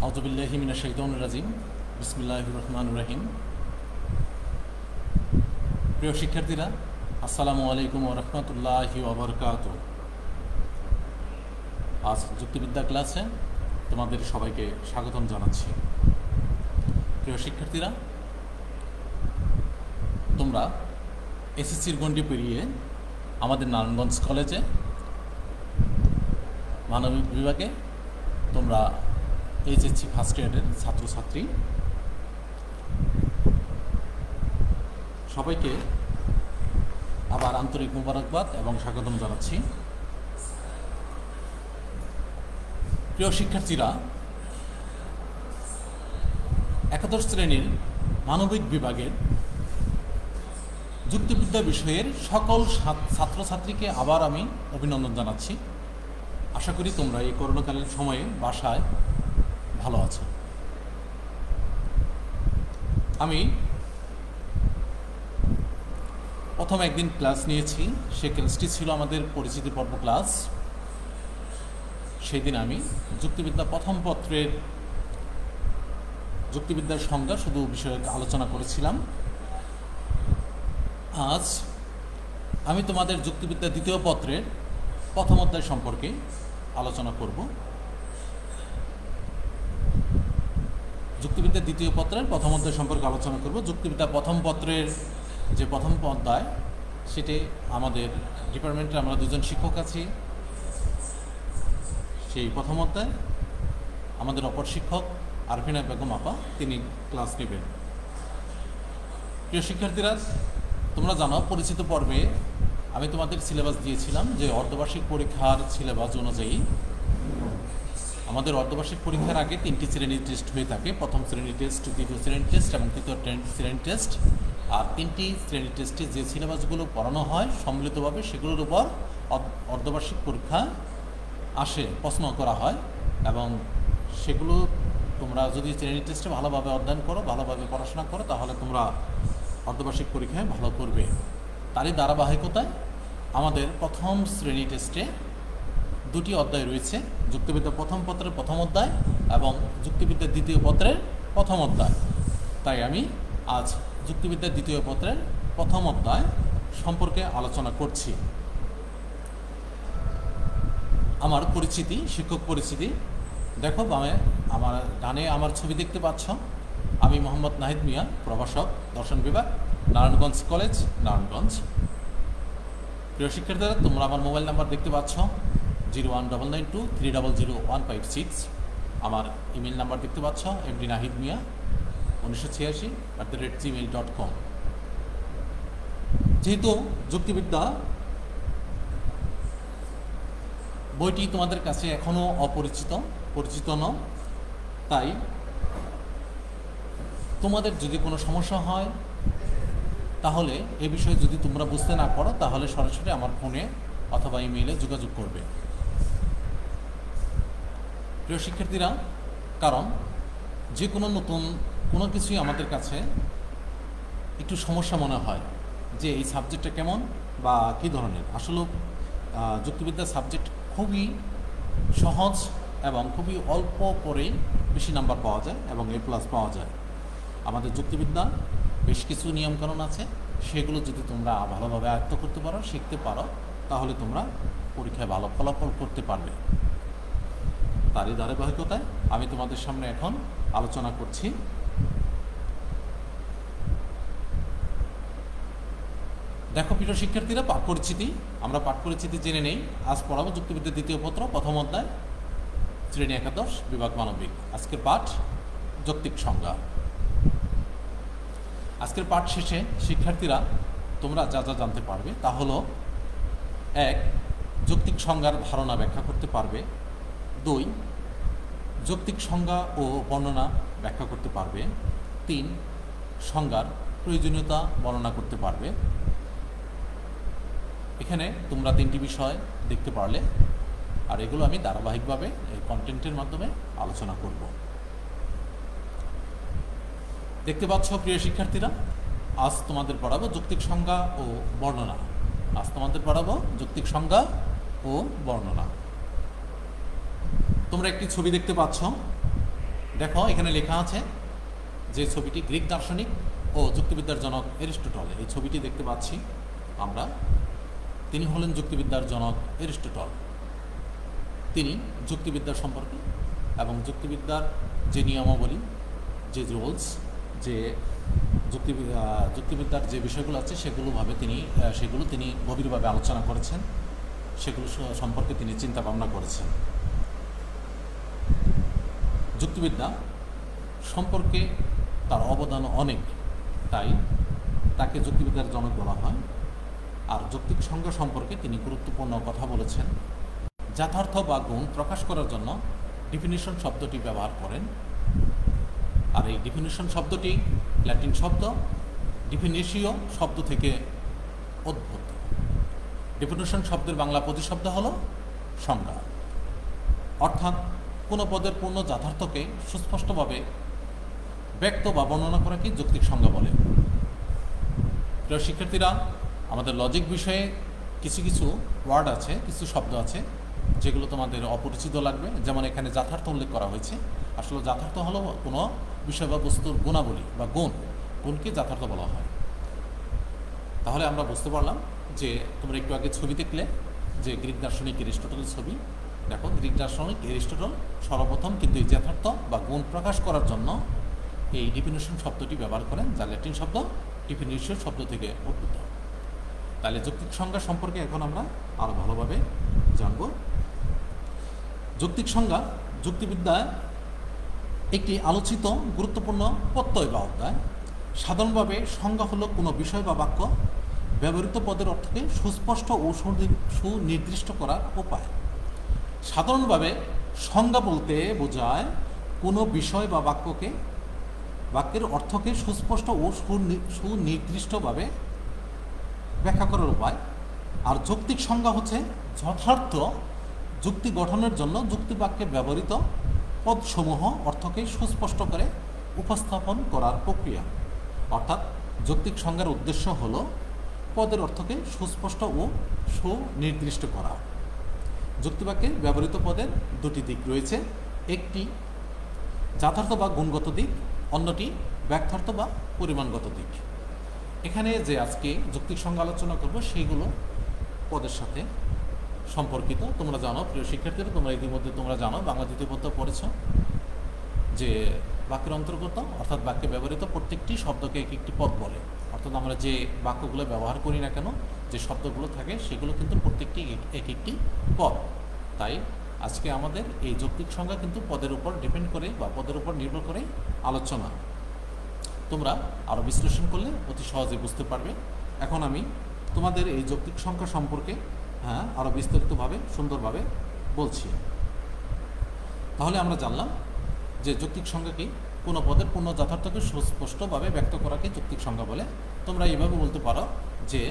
আউযুবিল্লাহি মিনাশ শাইতানির রাজিম। বিসমিল্লাহির রহমানির রহিম। প্রিয় শিক্ষার্থীরা, আসসালামু আলাইকুম ওয়া রাহমাতুল্লাহি ওয়া বারাকাতুহু। আজ যুক্তিবিদ্যা ক্লাসে তোমাদের সবাইকে স্বাগতম জানাচ্ছি। প্রিয় শিক্ষার্থীরা, তোমরা এসএসসির গণ্ডি পেরিয়ে আমাদের নারায়ণগঞ্জ কলেজে মানবিক বিভাগে তোমরা এইচএসসি ফার্স্ট ইয়ারের ছাত্রছাত্রী। সবাইকে আবার আন্তরিক মোবারকবাদ এবং স্বাগতম জানাচ্ছি। প্রিয় শিক্ষার্থীরা, একাদশ শ্রেণীর মানবিক বিভাগের যুক্তিবিদ্যা বিষয়ের সকল ছাত্রছাত্রীকে আবার আমি অভিনন্দন জানাচ্ছি। আশা করি তোমরা এই করোনাকালীন সময়ে বাসায় ভালো আছো। আমি প্রথম একদিন ক্লাস নিয়েছি, সে ক্লাসটি ছিল আমাদের পরিচিতি পর্ব ক্লাস। সেই দিন আমি যুক্তিবিদ্যা প্রথম পত্রের যুক্তিবিদ্যার সংজ্ঞা শুধু বিষয়ে আলোচনা করেছিলাম। আজ আমি তোমাদের যুক্তিবিদ্যা দ্বিতীয় পত্রের প্রথম অধ্যায় সম্পর্কে আলোচনা করব। যুক্তিবিদ্যা দ্বিতীয় পত্রের প্রথম অধ্যায় সম্পর্কে আলোচনা করব। যুক্তিবিদ্যা প্রথম পত্রের যে প্রথম অধ্যায়, সেটি আমাদের ডিপার্টমেন্টে আমরা দুজন শিক্ষক আছি। সেই প্রথম অধ্যায় আমাদের অপর শিক্ষক আরফিনা বেগম আপা তিনি ক্লাস নেবেন। প্রিয় শিক্ষার্থীরা, তোমরা জানো পরিচিত পর্বে আমি তোমাদের সিলেবাস দিয়েছিলাম যে অর্ধবার্ষিক পরীক্ষার সিলেবাস অনুযায়ী আমাদের অর্ধবার্ষিক পরীক্ষার আগে 3টি শ্রেণীর টেস্ট হয়ে থাকে। প্রথম শ্রেণীর টেস্ট, দ্বিতীয় শ্রেণীর টেস্ট এবং তৃতীয় শ্রেণীর টেস্ট। আর 3টি শ্রেণীর টেস্টে যে সিলেবাসগুলো পড়ানো হয় সম্মিলিতভাবে সেগুলোর উপর অর্ধবার্ষিক পরীক্ষা আসে, প্রশ্ন করা হয় এবং সেগুলো তোমরা যদি শ্রেণীর টেস্টে ভালোভাবে অধ্যয়ন করো, ভালোভাবে পড়াশোনা করো, তাহলে তোমরা অর্ধবার্ষিক পরীক্ষায় ভালো করবে। তারই ধারাবাহিকতায় আমাদের প্রথম শ্রেণী টেস্টে 2টি অধ্যায় রয়েছে, যুক্তিবিদ্যা প্রথম পত্রের প্রথম অধ্যায় এবং যুক্তিবিদ্যা দ্বিতীয় পত্রের প্রথম অধ্যায়। তাই আমি আজ যুক্তিবিদ্যা দ্বিতীয় পত্রের প্রথম অধ্যায় সম্পর্কে আলোচনা করছি। আমার পরিচিতি, শিক্ষক পরিচিতি দেখো, আমার ডানে আমার ছবি দেখতে পাচ্ছ। আমি মোহাম্মদ নাহিদ মিয়া, প্রভাষক, দর্শন বিভাগ, নারায়ণগঞ্জ কলেজ, নারায়ণগঞ্জ। প্রিয় শিক্ষার্থীরা, তোমরা আমার মোবাইল নাম্বার দেখতে পাচ্ছ 01992300156। আমার ইমেল নাম্বার দেখতে পাচ্ছ mdnahidmia1986@gmail.com। যেহেতু যুক্তিবিদ্যা বইটি তোমাদের কাছে এখনও পরিচিত নয়, তাই তোমাদের যদি কোনো সমস্যা হয় তাহলে এ বিষয়ে যদি তোমরা বুঝতে না পারো তাহলে সরাসরি আমার ফোনে অথবা ইমেইলে যোগাযোগ করবে। প্রিয় শিক্ষার্থীরা, কারণ যে কোনো নতুন কোনো কিছুই আমাদের কাছে একটু সমস্যা মনে হয় যে এই সাবজেক্টটা কেমন বা কী ধরনের। আসলে যুক্তিবিদ্যার সাবজেক্ট খুবই সহজ এবং খুবই অল্প করেই বেশি নাম্বার পাওয়া যায় এবং A+ পাওয়া যায়। আমাদের যুক্তিবিদ্যা বেশ কিছু নিয়মকানুন আছে, সেগুলো যদি তোমরা ভালোভাবে আয়ত্ত করতে পারো, শিখতে পারো, তাহলে তোমরা পরীক্ষায় ভালো ফলাফল করতে পারবে। তারই ধারাবাহিকতায় আমি তোমাদের সামনে এখন আলোচনা করছি। দেখো প্রিয় শিক্ষার্থীরা, পাঠ পরিচিতি, আমরা পাঠ পরিচিতি জেনে নেই। আজ পড়াবো যুক্তিবিদ্যা দ্বিতীয় পত্র প্রথম অধ্যায়, শ্রেণী একাদশ, বিভাগ মানবিক। আজকের পাঠ যৌক্তিক সংজ্ঞা। আজকের পাঠ শেষে শিক্ষার্থীরা তোমরা যা যা জানতে পারবে তা হলো: 1. যৌক্তিক সংজ্ঞার ধারণা ব্যাখ্যা করতে পারবে। 2. যৌক্তিক সংজ্ঞা ও বর্ণনা ব্যাখ্যা করতে পারবে। 3. সংজ্ঞার প্রয়োজনীয়তা বর্ণনা করতে পারবে। এখানে তোমরা 3টি বিষয় দেখতে পারলে, আর এগুলো আমি ধারাবাহিকভাবে এই কন্টেন্টের মাধ্যমে আলোচনা করব। দেখতে পাচ্ছ প্রিয় শিক্ষার্থীরা, আজ তোমাদের পড়াবো যৌক্তিক সংজ্ঞা ও বর্ণনা। তোমরা একটি ছবি দেখতে পাচ্ছ, দেখো এখানে লেখা আছে যে ছবিটি গ্রিক দার্শনিক ও যুক্তিবিদ্যার জনক এরিস্টটল, এই ছবিটি দেখতে পাচ্ছি আমরা। তিনি হলেন যুক্তিবিদ্যার জনক এরিস্টটল। তিনি যুক্তিবিদ্যার সম্পর্কে এবং যুক্তিবিদ্যার যে নিয়মাবলী, যে রুলস, যে যুক্তিবিদ্যার যে বিষয়গুলো আছে সেগুলো তিনি গভীরভাবে আলোচনা করেছেন, সেগুলো সম্পর্কে তিনি চিন্তা ভাবনা করেছেন। যুক্তিবিদ্যা সম্পর্কে তার অবদান অনেক, তাই তাকে যুক্তিবিদ্যার জনক বলা হয়। আর যৌক্তিক সংজ্ঞা সম্পর্কে তিনি গুরুত্বপূর্ণ কথা বলেছেন। যথার্থ বা গুণ প্রকাশ করার জন্য ডিফিনিশন শব্দটি ব্যবহার করেন। আর এই ডিফিনিশন শব্দটি ল্যাটিন শব্দ ডিফিনিশিও শব্দ থেকে উদ্ভূত। ডিফিনিশন শব্দের বাংলা প্রতিশব্দ হল সংজ্ঞা, অর্থাৎ কোনো পদের পূর্ণ যথার্থকে সুস্পষ্টভাবে ব্যক্ত বা বর্ণনা করাকে যৌক্তিক সংজ্ঞা বলে। প্রিয় শিক্ষার্থীরা, আমাদের লজিক বিষয়ে কিছু কিছু ওয়ার্ড আছে, কিছু শব্দ আছে যেগুলো তোমাদের অপরিচিত লাগবে। যেমন এখানে যথার্থ উল্লেখ করা হয়েছে। আসলে যথার্থ হলো কোনো বিষয় বা বস্তুর গুণাবলী বা গুণকে যথার্থ বলা হয়। তাহলে আমরা বুঝতে পারলাম যে তোমরা একটু আগে ছবি দেখলে যে গ্রিক দার্শনিক এরিস্টটলের ছবি। দেখো, গ্রিক দার্শনিক এরিস্টটল সর্বপ্রথম কিন্তু এই যথার্থ বা গুণ প্রকাশ করার জন্য এই ডিফিনিশন শব্দটি ব্যবহার করেন, যা ল্যাটিন শব্দ ডিফিনিশন শব্দ থেকে উদ্ভূত। তাহলে যৌক্তিক সংজ্ঞা সম্পর্কে এখন আমরা আরও ভালোভাবে জানব। যৌক্তিক সংজ্ঞা যুক্তিবিদ্যায় একটি আলোচিত গুরুত্বপূর্ণ প্রত্যয় বা অধ্যায়। সাধারণভাবে সংজ্ঞা হলো কোনো বিষয় বা বাক্য ব্যবহৃত পদের অর্থকে সুস্পষ্ট ও সুনির্দিষ্ট করার উপায়। সাধারণভাবে সংজ্ঞা বলতে বোঝায় কোনো বিষয় বা বাক্যের অর্থকে সুস্পষ্ট ও সুনির্দিষ্টভাবে ব্যাখ্যা করার উপায়। আর যৌক্তিক সংজ্ঞা হচ্ছে যথার্থ যুক্তি গঠনের জন্য যুক্তিবাক্যে ব্যবহৃত পদসমূহ অর্থকে সুস্পষ্ট করে উপস্থাপন করার প্রক্রিয়া। অর্থাৎ যৌক্তিক সংজ্ঞার উদ্দেশ্য হল পদের অর্থকে সুস্পষ্ট ও সুনির্দিষ্ট করা। যুক্তিবাক্যে ব্যবহৃত পদের দুটি দিক রয়েছে, একটি যথার্থ বা গুণগত দিক, অন্যটি ব্যাখ্যার্থ বা পরিমাণগত দিক। এখানে যে আজকে যৌক্তিক সংজ্ঞা আলোচনা করব সেইগুলো পদের সাথে সম্পর্কিত। তোমরা জানো, প্রিয় শিক্ষার্থীরা, তোমরা ইতিমধ্যে জানো, বাংলা দ্বিতীয় পত্র পড়েছ যে বাক্যের অন্তর্গত অর্থাৎ বাক্যে ব্যবহৃত প্রত্যেকটি শব্দকে এক একটি পদ বলে। অর্থাৎ আমরা যে বাক্যগুলো ব্যবহার করি না কেন, যে শব্দগুলো থাকে সেগুলো কিন্তু প্রত্যেকটি এক একটি পদ। তাই আজকে আমাদের এই যৌক্তিক সংজ্ঞা কিন্তু পদের উপর ডিপেন্ড করে বা পদের উপর নির্ভর করে আলোচনা। তোমরা আরও বিশ্লেষণ করলে অতি সহজে বুঝতে পারবে। এখন আমি তোমাদের এই যৌক্তিক সংখ্যা সম্পর্কে আরও বিস্তারিতভাবে সুন্দরভাবে বলছি। তাহলে আমরা জানলাম যে যৌক্তিক সংজ্ঞা কি, কোনো পদের পূর্ণ যথার্থকে সুস্পষ্টভাবে ব্যক্ত করাকে যৌক্তিক সংজ্ঞা বলে। তোমরা এইভাবে বলতে পারো যে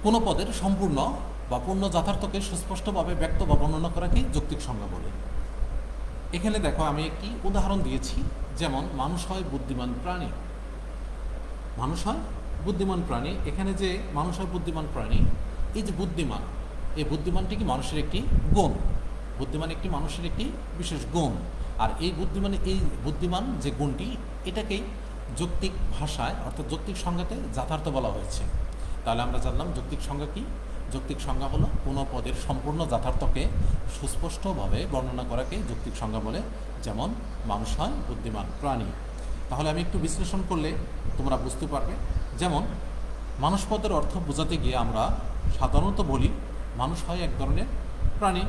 কোনো পদের সম্পূর্ণ বা পূর্ণ যথার্থকে সুস্পষ্টভাবে ব্যক্ত বা বর্ণনা করাকে যৌক্তিক সংজ্ঞা বলে। এখানে দেখো, আমি একটি উদাহরণ দিয়েছি, যেমন মানুষ হয় বুদ্ধিমান প্রাণী। মানুষ হয় বুদ্ধিমান প্রাণী। এখানে যে মানুষ হয় বুদ্ধিমান প্রাণী, এই যে বুদ্ধিমান, এই বুদ্ধিমানটি কি মানুষের একটি গুণ। বুদ্ধিমান একটি মানুষের একটি বিশেষ গুণ। আর এই বুদ্ধিমান যে গুণটি, এটাকেই যৌক্তিক ভাষায় অর্থাৎ যৌক্তিক সংজ্ঞাতে যথার্থ বলা হয়েছে। তাহলে আমরা জানলাম যৌক্তিক সংজ্ঞা কি। যৌক্তিক সংজ্ঞা হলো কোনো পদের সম্পূর্ণ যথার্থকে সুস্পষ্টভাবে বর্ণনা করাকে যৌক্তিক সংজ্ঞা বলে। যেমন মানুষ হয় বুদ্ধিমান প্রাণী। তাহলে আমি একটু বিশ্লেষণ করলে তোমরা বুঝতে পারবে। যেমন মানুষ পদের অর্থ বোঝাতে গিয়ে আমরা সাধারণত বলি মানুষ হয় এক ধরনের প্রাণী।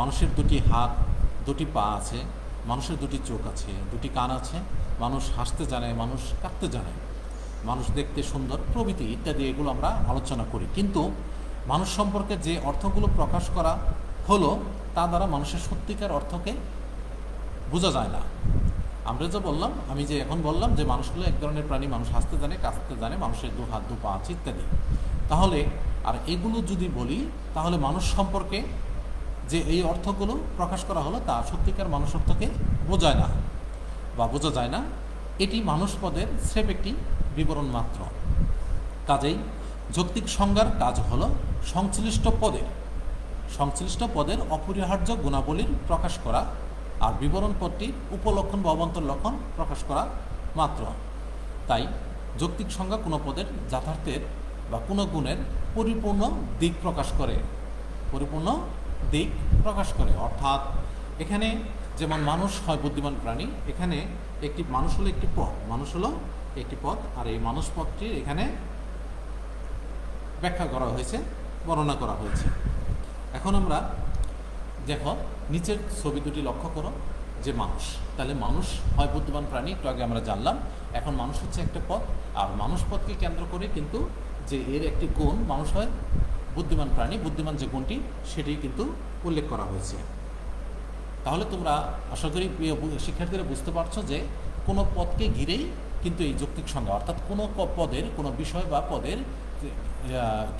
মানুষের দুটি হাত, দুটি পা আছে, মানুষের দুটি চোখ আছে, দুটি কান আছে, মানুষ হাসতে জানে, মানুষ কাঁদতে জানে, মানুষ দেখতে সুন্দর প্রভৃতি ইত্যাদি, এগুলো আমরা আলোচনা করি। কিন্তু মানুষ সম্পর্কে যে অর্থগুলো প্রকাশ করা হলো তা দ্বারা মানুষের সত্যিকার অর্থকে বোঝা যায় না। আমরা যে বললাম, আমি যে এখন বললাম যে মানুষ হলো এক ধরনের প্রাণী, মানুষ হাসতে জানে, কাঁদতে জানে, মানুষের দু হাত দু পা আছে ইত্যাদি। তাহলে আর এগুলো যদি বলি, তাহলে মানুষ সম্পর্কে যে এই অর্থগুলো প্রকাশ করা হলো তা সত্যিকার মানুষ অর্থকে বোঝায় না বা বোঝা যায় না। এটি মানুষ পদের স্রেফ একটি বিবরণ মাত্র। কাজেই যৌক্তিক সংজ্ঞার কাজ হলো সংশ্লিষ্ট পদের অপরিহার্য গুণাবলীর প্রকাশ করা আর বিবরণ পদটি উপলক্ষণ বা অবান্তর লক্ষণ প্রকাশ করা মাত্র। তাই যৌক্তিক সংজ্ঞা কোনো পদের যথার্থের বা কোনো গুণের পরিপূর্ণ দিক প্রকাশ করে, পরিপূর্ণ দিক প্রকাশ করে। অর্থাৎ এখানে যেমন মানুষ হয় বুদ্ধিমান প্রাণী, এখানে একটি মানুষ হলো একটি পদ, মানুষ হলো একটি পদ, আর এই মানুষ পদটির এখানে ব্যাখ্যা করা হয়েছে, বর্ণনা করা হয়েছে। এখন আমরা দেখো নিচের ছবি দুটি লক্ষ্য করো যে মানুষ, তাহলে মানুষ হয় বুদ্ধিমান প্রাণী, একটু আগে আমরা জানলাম। এখন মানুষ হচ্ছে একটা পদ, আর মানুষ পদকে কেন্দ্র করে কিন্তু যে এর একটি গুণ, মানুষ হয় বুদ্ধিমান প্রাণী, বুদ্ধিমান যে গুণটি সেটি কিন্তু উল্লেখ করা হয়েছে। তাহলে তোমরা আশা করি প্রিয় শিক্ষার্থীরা বুঝতে পারছো যে কোনো পদকে ঘিরেই কিন্তু এই যৌক্তিক সংজ্ঞা, অর্থাৎ কোনো পদের কোনো বিষয় বা পদের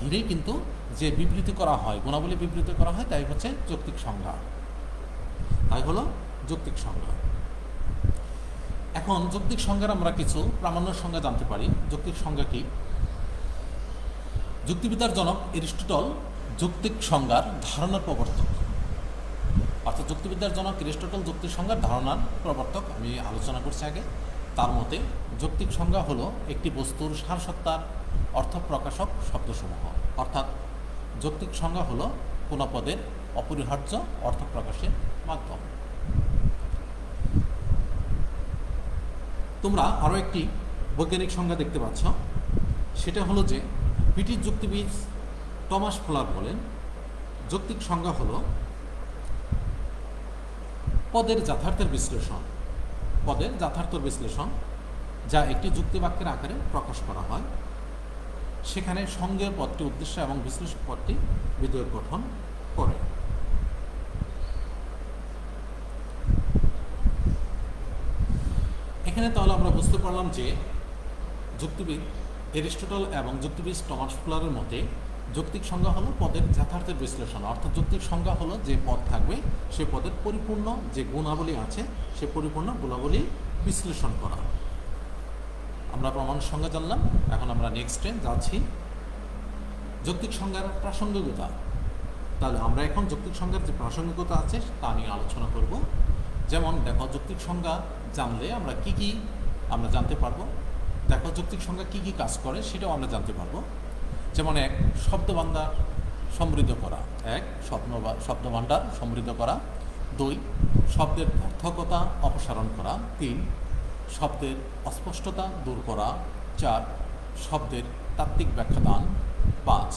ঘিরেই কিন্তু যে বিবৃতি করা হয়, গুণাবলী বিবৃতি করা হয়, তাই হচ্ছে যৌক্তিক সংজ্ঞা, তাই হলো যৌক্তিক সংজ্ঞা। এখন যৌক্তিক সংজ্ঞার আমরা কিছু প্রামাণ্য সংজ্ঞা জানতে পারি। যৌক্তিক সংজ্ঞা কি? যুক্তিবিদ্যার জনক এরিস্টটল যৌক্তিক সংজ্ঞার ধারণার প্রবর্তক, অর্থাৎ যুক্তিবিদ্যার জনক এরিস্টটল যৌক্তিক সংজ্ঞার ধারণার প্রবর্তক। আমি আলোচনা করছি আগে। তার মতে যৌক্তিক সংজ্ঞা হলো একটি বস্তুর সারসত্তার অর্থ প্রকাশক শব্দসমূহ, অর্থাৎ যৌক্তিক সংজ্ঞা হলো কোনো পদের অপরিহার্য অর্থ প্রকাশের মাধ্যম। তোমরা আরও একটি বৈজ্ঞানিক সংজ্ঞা দেখতে পাচ্ছ, সেটা হলো যে ব্রিটিশ যুক্তিবিদ টমাস ফুলার বলেন যৌক্তিক সংজ্ঞা হলো পদের যথার্থের বিশ্লেষণ, পদের যথার্থ বিশ্লেষণ যা একটি যুক্তিবাক্যের আকারে প্রকাশ করা হয়। সেখানে সংজ্ঞেয় পদটি উদ্দেশ্য এবং বিশ্লেষক পদটি বিধেয় গঠন করে। এখানে তাহলে আমরা বুঝতে পারলাম যে যুক্তিবিদ এরিস্টটল এবং যুক্তিবিদ টমাস ফুলারের মতে যৌক্তিক সংজ্ঞা হলো পদের যথার্থের বিশ্লেষণ, অর্থাৎ যৌক্তিক সংজ্ঞা হলো যে পদ থাকবে সে পদের পরিপূর্ণ যে গুণাবলী আছে সে পরিপূর্ণ গুণাবলী বিশ্লেষণ করা। আমরা প্রমাণ সংজ্ঞা জানলাম, এখন আমরা নেক্সটে যাচ্ছি যৌক্তিক সংজ্ঞার প্রাসঙ্গিকতা। তাহলে আমরা এখন যৌক্তিক সংজ্ঞার যে প্রাসঙ্গিকতা আছে তা নিয়ে আলোচনা করব। যেমন দেখো যৌক্তিক সংজ্ঞা জানলে আমরা কি আমরা জানতে পারবো। দেখো যৌক্তিক সংজ্ঞা কি কাজ করে সেটাও আমরা জানতে পারবো। যেমন এক, শব্দভাণ্ডার সমৃদ্ধ করা, এক শব্দভাণ্ডার সমৃদ্ধ করা। দুই, শব্দের ব্যর্থকতা অপসারণ করা। তিন, শব্দের অস্পষ্টতা দূর করা। চার, শব্দের তাত্ত্বিক ব্যাখ্যা দান। পাঁচ,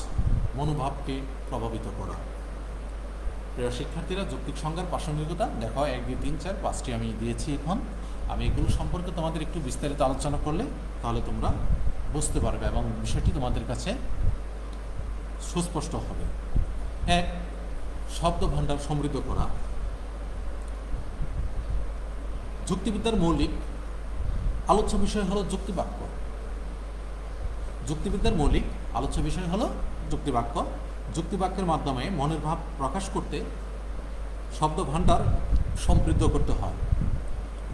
মনোভাবকে প্রভাবিত করা। প্রিয় শিক্ষার্থীরা, যৌক্তিক সংজ্ঞার প্রাসঙ্গিকতা দেখো 1, 2, 3, 4, 5টি আমি দিয়েছি। এখন আমি এগুলো সম্পর্কে তোমাদের একটু বিস্তারিত আলোচনা করলে তাহলে তোমরা বুঝতে পারবে এবং বিষয়টি তোমাদের কাছে সুস্পষ্ট হবে। এক, শব্দভাণ্ডার সমৃদ্ধ করা। যুক্তিবিদ্যার মৌলিক আলোচ্য বিষয় হলো যুক্তিবাক্য। যুক্তিবিদ্যার মৌলিক আলোচ্য বিষয় হলো যুক্তিবাক্য। যুক্তিবাক্যের মাধ্যমে মনের ভাব প্রকাশ করতে শব্দভাণ্ডার সমৃদ্ধ করতে হয়।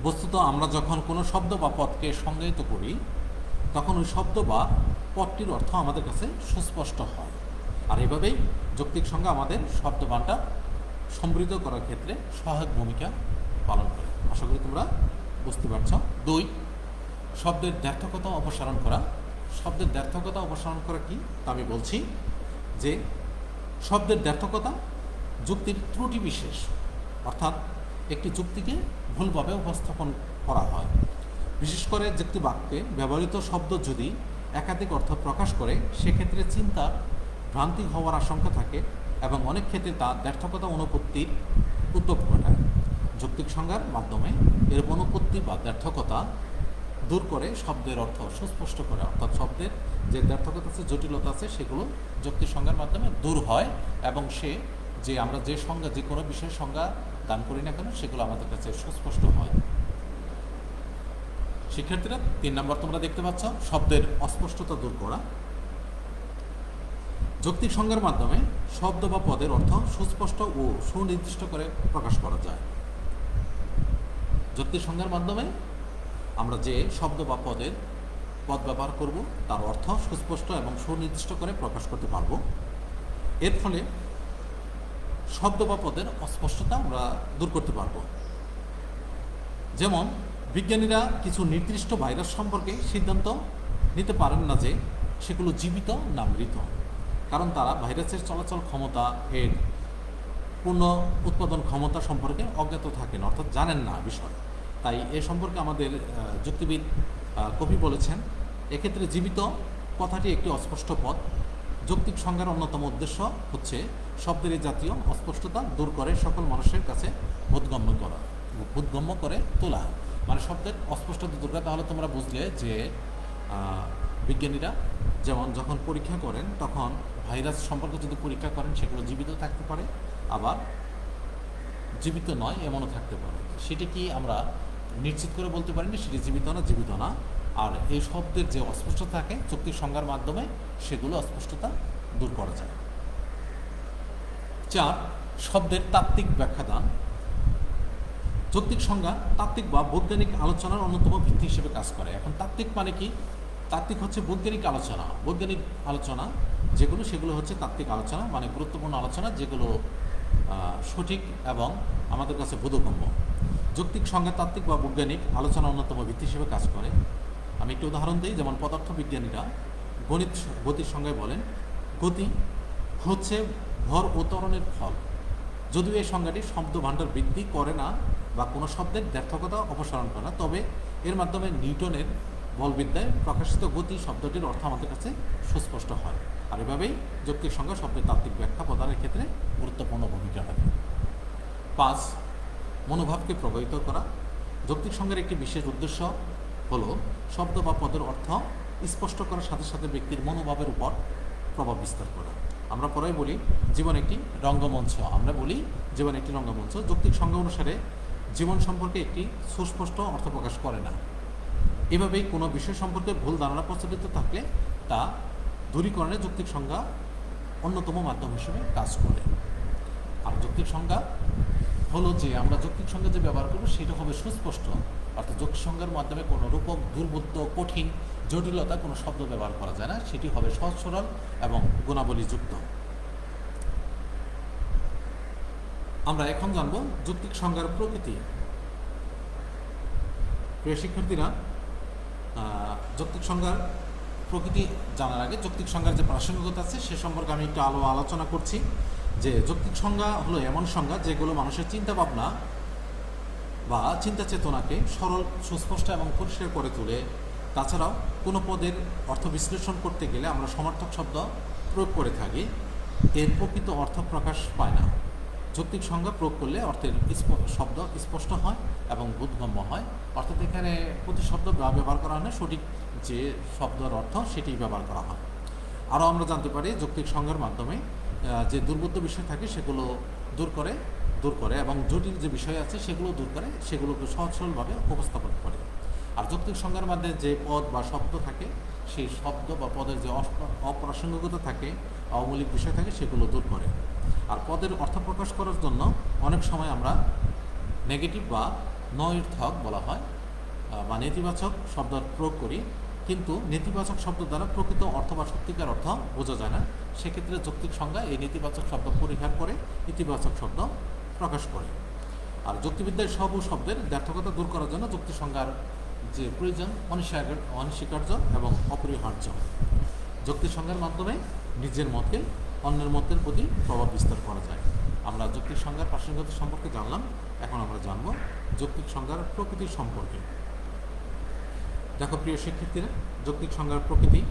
বস্তুত আমরা যখন কোনো শব্দ বা পদকে সংজ্ঞায়িত করি তখন ওই শব্দ বা পদটির অর্থ আমাদের কাছে সুস্পষ্ট হয়। আর এভাবেই যৌক্তিক সংজ্ঞা আমাদের শব্দভাণ্ডার সমৃদ্ধ করার ক্ষেত্রে সহায়ক ভূমিকা পালন করে। আশা করি তোমরা বুঝতে পারছ। 2, শব্দের দ্ব্যর্থকতা অপসারণ করা। শব্দের দ্ব্যর্থকতা অপসারণ করা কি তা আমি বলছি যে শব্দের দ্ব্যর্থকতা যুক্তির ত্রুটি বিশেষ, অর্থাৎ একটি যুক্তিকে ভুলভাবে উপস্থাপন করা হয়। বিশেষ করে যুক্তিবাক্যে ব্যবহৃত শব্দ যদি একাধিক অর্থ প্রকাশ করে সেক্ষেত্রে চিন্তার ভ্রান্তি হওয়ার আশঙ্কা থাকে এবং অনেক ক্ষেত্রে তা দ্ব্যর্থকতা অনুপত্তির উদ্যোগ ঘটায়। যৌক্তিক সংজ্ঞার মাধ্যমে এর অনুপত্তি বা দ্ব্যর্থকতা দূর করে শব্দের অর্থ সুস্পষ্ট করে, অর্থাৎ শব্দের যে দ্ব্যর্থকতা আছে, জটিলতা আছে, সেগুলো যৌক্তিক সংজ্ঞার মাধ্যমে দূর হয় এবং সে যে আমরা যে সংজ্ঞা যে কোনো বিষয়ের সংজ্ঞা দান করি না কেন সেগুলো আমাদের কাছে সুস্পষ্ট হয়। শিক্ষার্থীরা, 3 নম্বর তোমরা দেখতে পাচ্ছ শব্দের অস্পষ্টতা দূর করা। যৌক্তিক সংজ্ঞার মাধ্যমে শব্দ বা পদের অর্থ সুস্পষ্ট ও সুনির্দিষ্ট করে প্রকাশ করা যায়। যৌক্তিক সংজ্ঞার মাধ্যমে আমরা যে শব্দ বা পদ ব্যবহার করব তার অর্থ সুস্পষ্ট এবং সুনির্দিষ্ট করে প্রকাশ করতে পারব। এর ফলে শব্দ বা পদের অস্পষ্টতা আমরা দূর করতে পারব। যেমন বিজ্ঞানীরা কিছু নির্দিষ্ট ভাইরাস সম্পর্কে সিদ্ধান্ত নিতে পারেন না যে সেগুলো জীবিত না মৃত, কারণ তারা ভাইরাসের চলাচল ক্ষমতা, এর পূর্ণ উৎপাদন ক্ষমতা সম্পর্কে অজ্ঞাত থাকেন, অর্থাৎ জানেন না বিষয়। তাই এ সম্পর্কে আমাদের যুক্তিবিদ কবি বলেছেন, এক্ষেত্রে জীবিত কথাটি একটি অস্পষ্ট পদ। যৌক্তিক সংজ্ঞার অন্যতম উদ্দেশ্য হচ্ছে শব্দের এই জাতীয় অস্পষ্টতা দূর করে সকল মানুষের কাছে বোধগম্য করে তোলা। মানে শব্দের অস্পষ্টতা দূর করা। তাহলে তোমরা বুঝলে যে বিজ্ঞানীরা যেমন যখন পরীক্ষা করেন তখন ভাইরাস সম্পর্কে যদি পরীক্ষা করেন সেগুলো জীবিত থাকতে পারে, আবার জীবিত নয় এমনও থাকতে পারে। সেটি কি আমরা নিশ্চিত করে বলতে পারি না সেটি জীবিত না। আর এই শব্দের যে অস্পষ্টতা থাকে যৌক্তিক সংজ্ঞার মাধ্যমে সেগুলো অস্পষ্টতা দূর করা যায়। 4, শব্দের তাত্ত্বিক ব্যাখ্যা দান। যৌক্তিক সংজ্ঞা তাত্ত্বিক বা বৈজ্ঞানিক আলোচনার অন্যতম ভিত্তি হিসেবে কাজ করে। এখন তাত্ত্বিক মানে কি? তাত্ত্বিক হচ্ছে বৈজ্ঞানিক আলোচনা। বৈজ্ঞানিক আলোচনা সেগুলো হচ্ছে তাত্ত্বিক আলোচনা, মানে গুরুত্বপূর্ণ আলোচনা যেগুলো সঠিক এবং আমাদের কাছে বোধগম্য। যৌক্তিক সংজ্ঞা তাত্ত্বিক বা বৈজ্ঞানিক আলোচনার অন্যতম ভিত্তি হিসেবে কাজ করে। আমি একটু উদাহরণ দিই, যেমন পদার্থবিজ্ঞানীরা গতির সংজ্ঞায় বলেন, গতি হচ্ছে ভর ও ত্বরণের ফল। যদিও এই সংজ্ঞাটি শব্দ ভাণ্ডার বৃদ্ধি করে না বা কোনো শব্দের দ্ব্যর্থকতা অপসারণ করে না, তবে এর মাধ্যমে নিউটনের বলবিদ্যায় প্রকাশিত গতি শব্দটির অর্থ আমাদের কাছে সুস্পষ্ট হয়। আর এভাবেই যৌক্তিক সংজ্ঞা শব্দের তাত্ত্বিক ব্যাখ্যা প্রদানের ক্ষেত্রে গুরুত্বপূর্ণ ভূমিকা রাখে। 5, মনোভাবকে প্রভাবিত করা। যৌক্তিক সংজ্ঞার একটি বিশেষ উদ্দেশ্য হলো শব্দ বা পদের অর্থ স্পষ্ট করার সাথে সাথে ব্যক্তির মনোভাবের উপর প্রভাব বিস্তার করা। আমরা পরে বলি জীবন একটি রঙ্গমঞ্চ। যৌক্তিক সংজ্ঞা অনুসারে জীবন সম্পর্কে একটি সুস্পষ্ট অর্থ প্রকাশ করে না। এভাবেই কোনো বিষয় সম্পর্কে ভুল ধারণা প্রচলিত থাকলে তা দূরীকরণে যৌক্তিক সংজ্ঞা অন্যতম মাধ্যম হিসেবে কাজ করে। আর যৌক্তিক সংজ্ঞা হলো যে আমরা যৌক্তিক সংজ্ঞা যে ব্যবহার করবো সেটা হবে সুস্পষ্ট, অর্থাৎ যৌক্তিক সংজ্ঞার মাধ্যমে কোনো রূপক, দুর্বোধ্য, কঠিন, জটিলতা কোনো শব্দ ব্যবহার করা যায় না। সেটি হবে সহজ সরল এবং গুণাবলীযুক্ত। আমরা এখন জানব যৌক্তিক সংজ্ঞার প্রকৃতি। প্রিয় শিক্ষার্থীরা, যৌক্তিক সংজ্ঞার প্রকৃতি জানার আগে যৌক্তিক সংজ্ঞার যে প্রাসঙ্গিকতা আছে সে সম্পর্কে আমি একটু আলোচনা করছি। যে যৌক্তিক সংজ্ঞা হলো এমন সংজ্ঞা যেগুলো মানুষের চিন্তা ভাবনা বা চিন্তা চেতনাকে সরল, সুস্পষ্ট এবং পরিষ্কার করে তোলে। তাছাড়াও কোনো পদের অর্থ বিশ্লেষণ করতে গেলে আমরা সমার্থক শব্দ প্রয়োগ করে থাকি, এর প্রকৃত অর্থ প্রকাশ পায় না। যৌক্তিক সংজ্ঞা প্রয়োগ করলে অর্থের শব্দ স্পষ্ট হয় এবং বোধগম্য হয়, অর্থাৎ এখানে প্রতিশব্দ ব্যবহার করা হয় না, সঠিক যে শব্দের অর্থ সেটি ব্যবহার করা হয়। আরও আমরা জানতে পারি যৌক্তিক সংজ্ঞার মাধ্যমে যে দুর্বোধ্য বিষয় থাকে সেগুলো দূর করে এবং জটিল যে বিষয় আছে সেগুলো দূর করে, সেগুলোকে সহজ সরলভাবে উপস্থাপন করে। আর যৌক্তিক সংজ্ঞার মধ্যে যে পদ বা শব্দ থাকে সেই শব্দ বা পদের যে অপ্রাসঙ্গিকতা থাকে, অমৌলিক বিষয় থাকে সেগুলো দূর করে। আর পদের অর্থ প্রকাশ করার জন্য অনেক সময় আমরা নেগেটিভ বা নৈর্থক বলা হয় বা নেতিবাচক শব্দ প্রয়োগ করি, কিন্তু নেতিবাচক শব্দ দ্বারা প্রকৃত অর্থ বা সত্যিকার অর্থ বোঝা যায় না। সেক্ষেত্রে যৌক্তিক সংজ্ঞা এই নেতিবাচক শব্দ পরিহার করে ইতিবাচক শব্দ প্রকাশ করে। আর যুক্তিবিদ্যায় সব শব্দের দ্ব্যর্থকতা দূর করার জন্য যুক্তি সংজ্ঞার যে প্রয়োজন অনস্বীকার্য এবং অপরিহার্য। যুক্তি সংজ্ঞার মাধ্যমে নিজের মতকে অন্যের মতের প্রতি প্রভাব বিস্তার করা যায়। আমরা যৌক্তিক সংজ্ঞার প্রাসঙ্গিকতা সম্পর্কে জানলাম, এখন আমরা জানব যৌক্তিক সংজ্ঞার প্রকৃতির সম্পর্কে। দেখো প্রিয় শিক্ষার্থীরা, যৌক্তিক সংজ্ঞার প্রকৃতি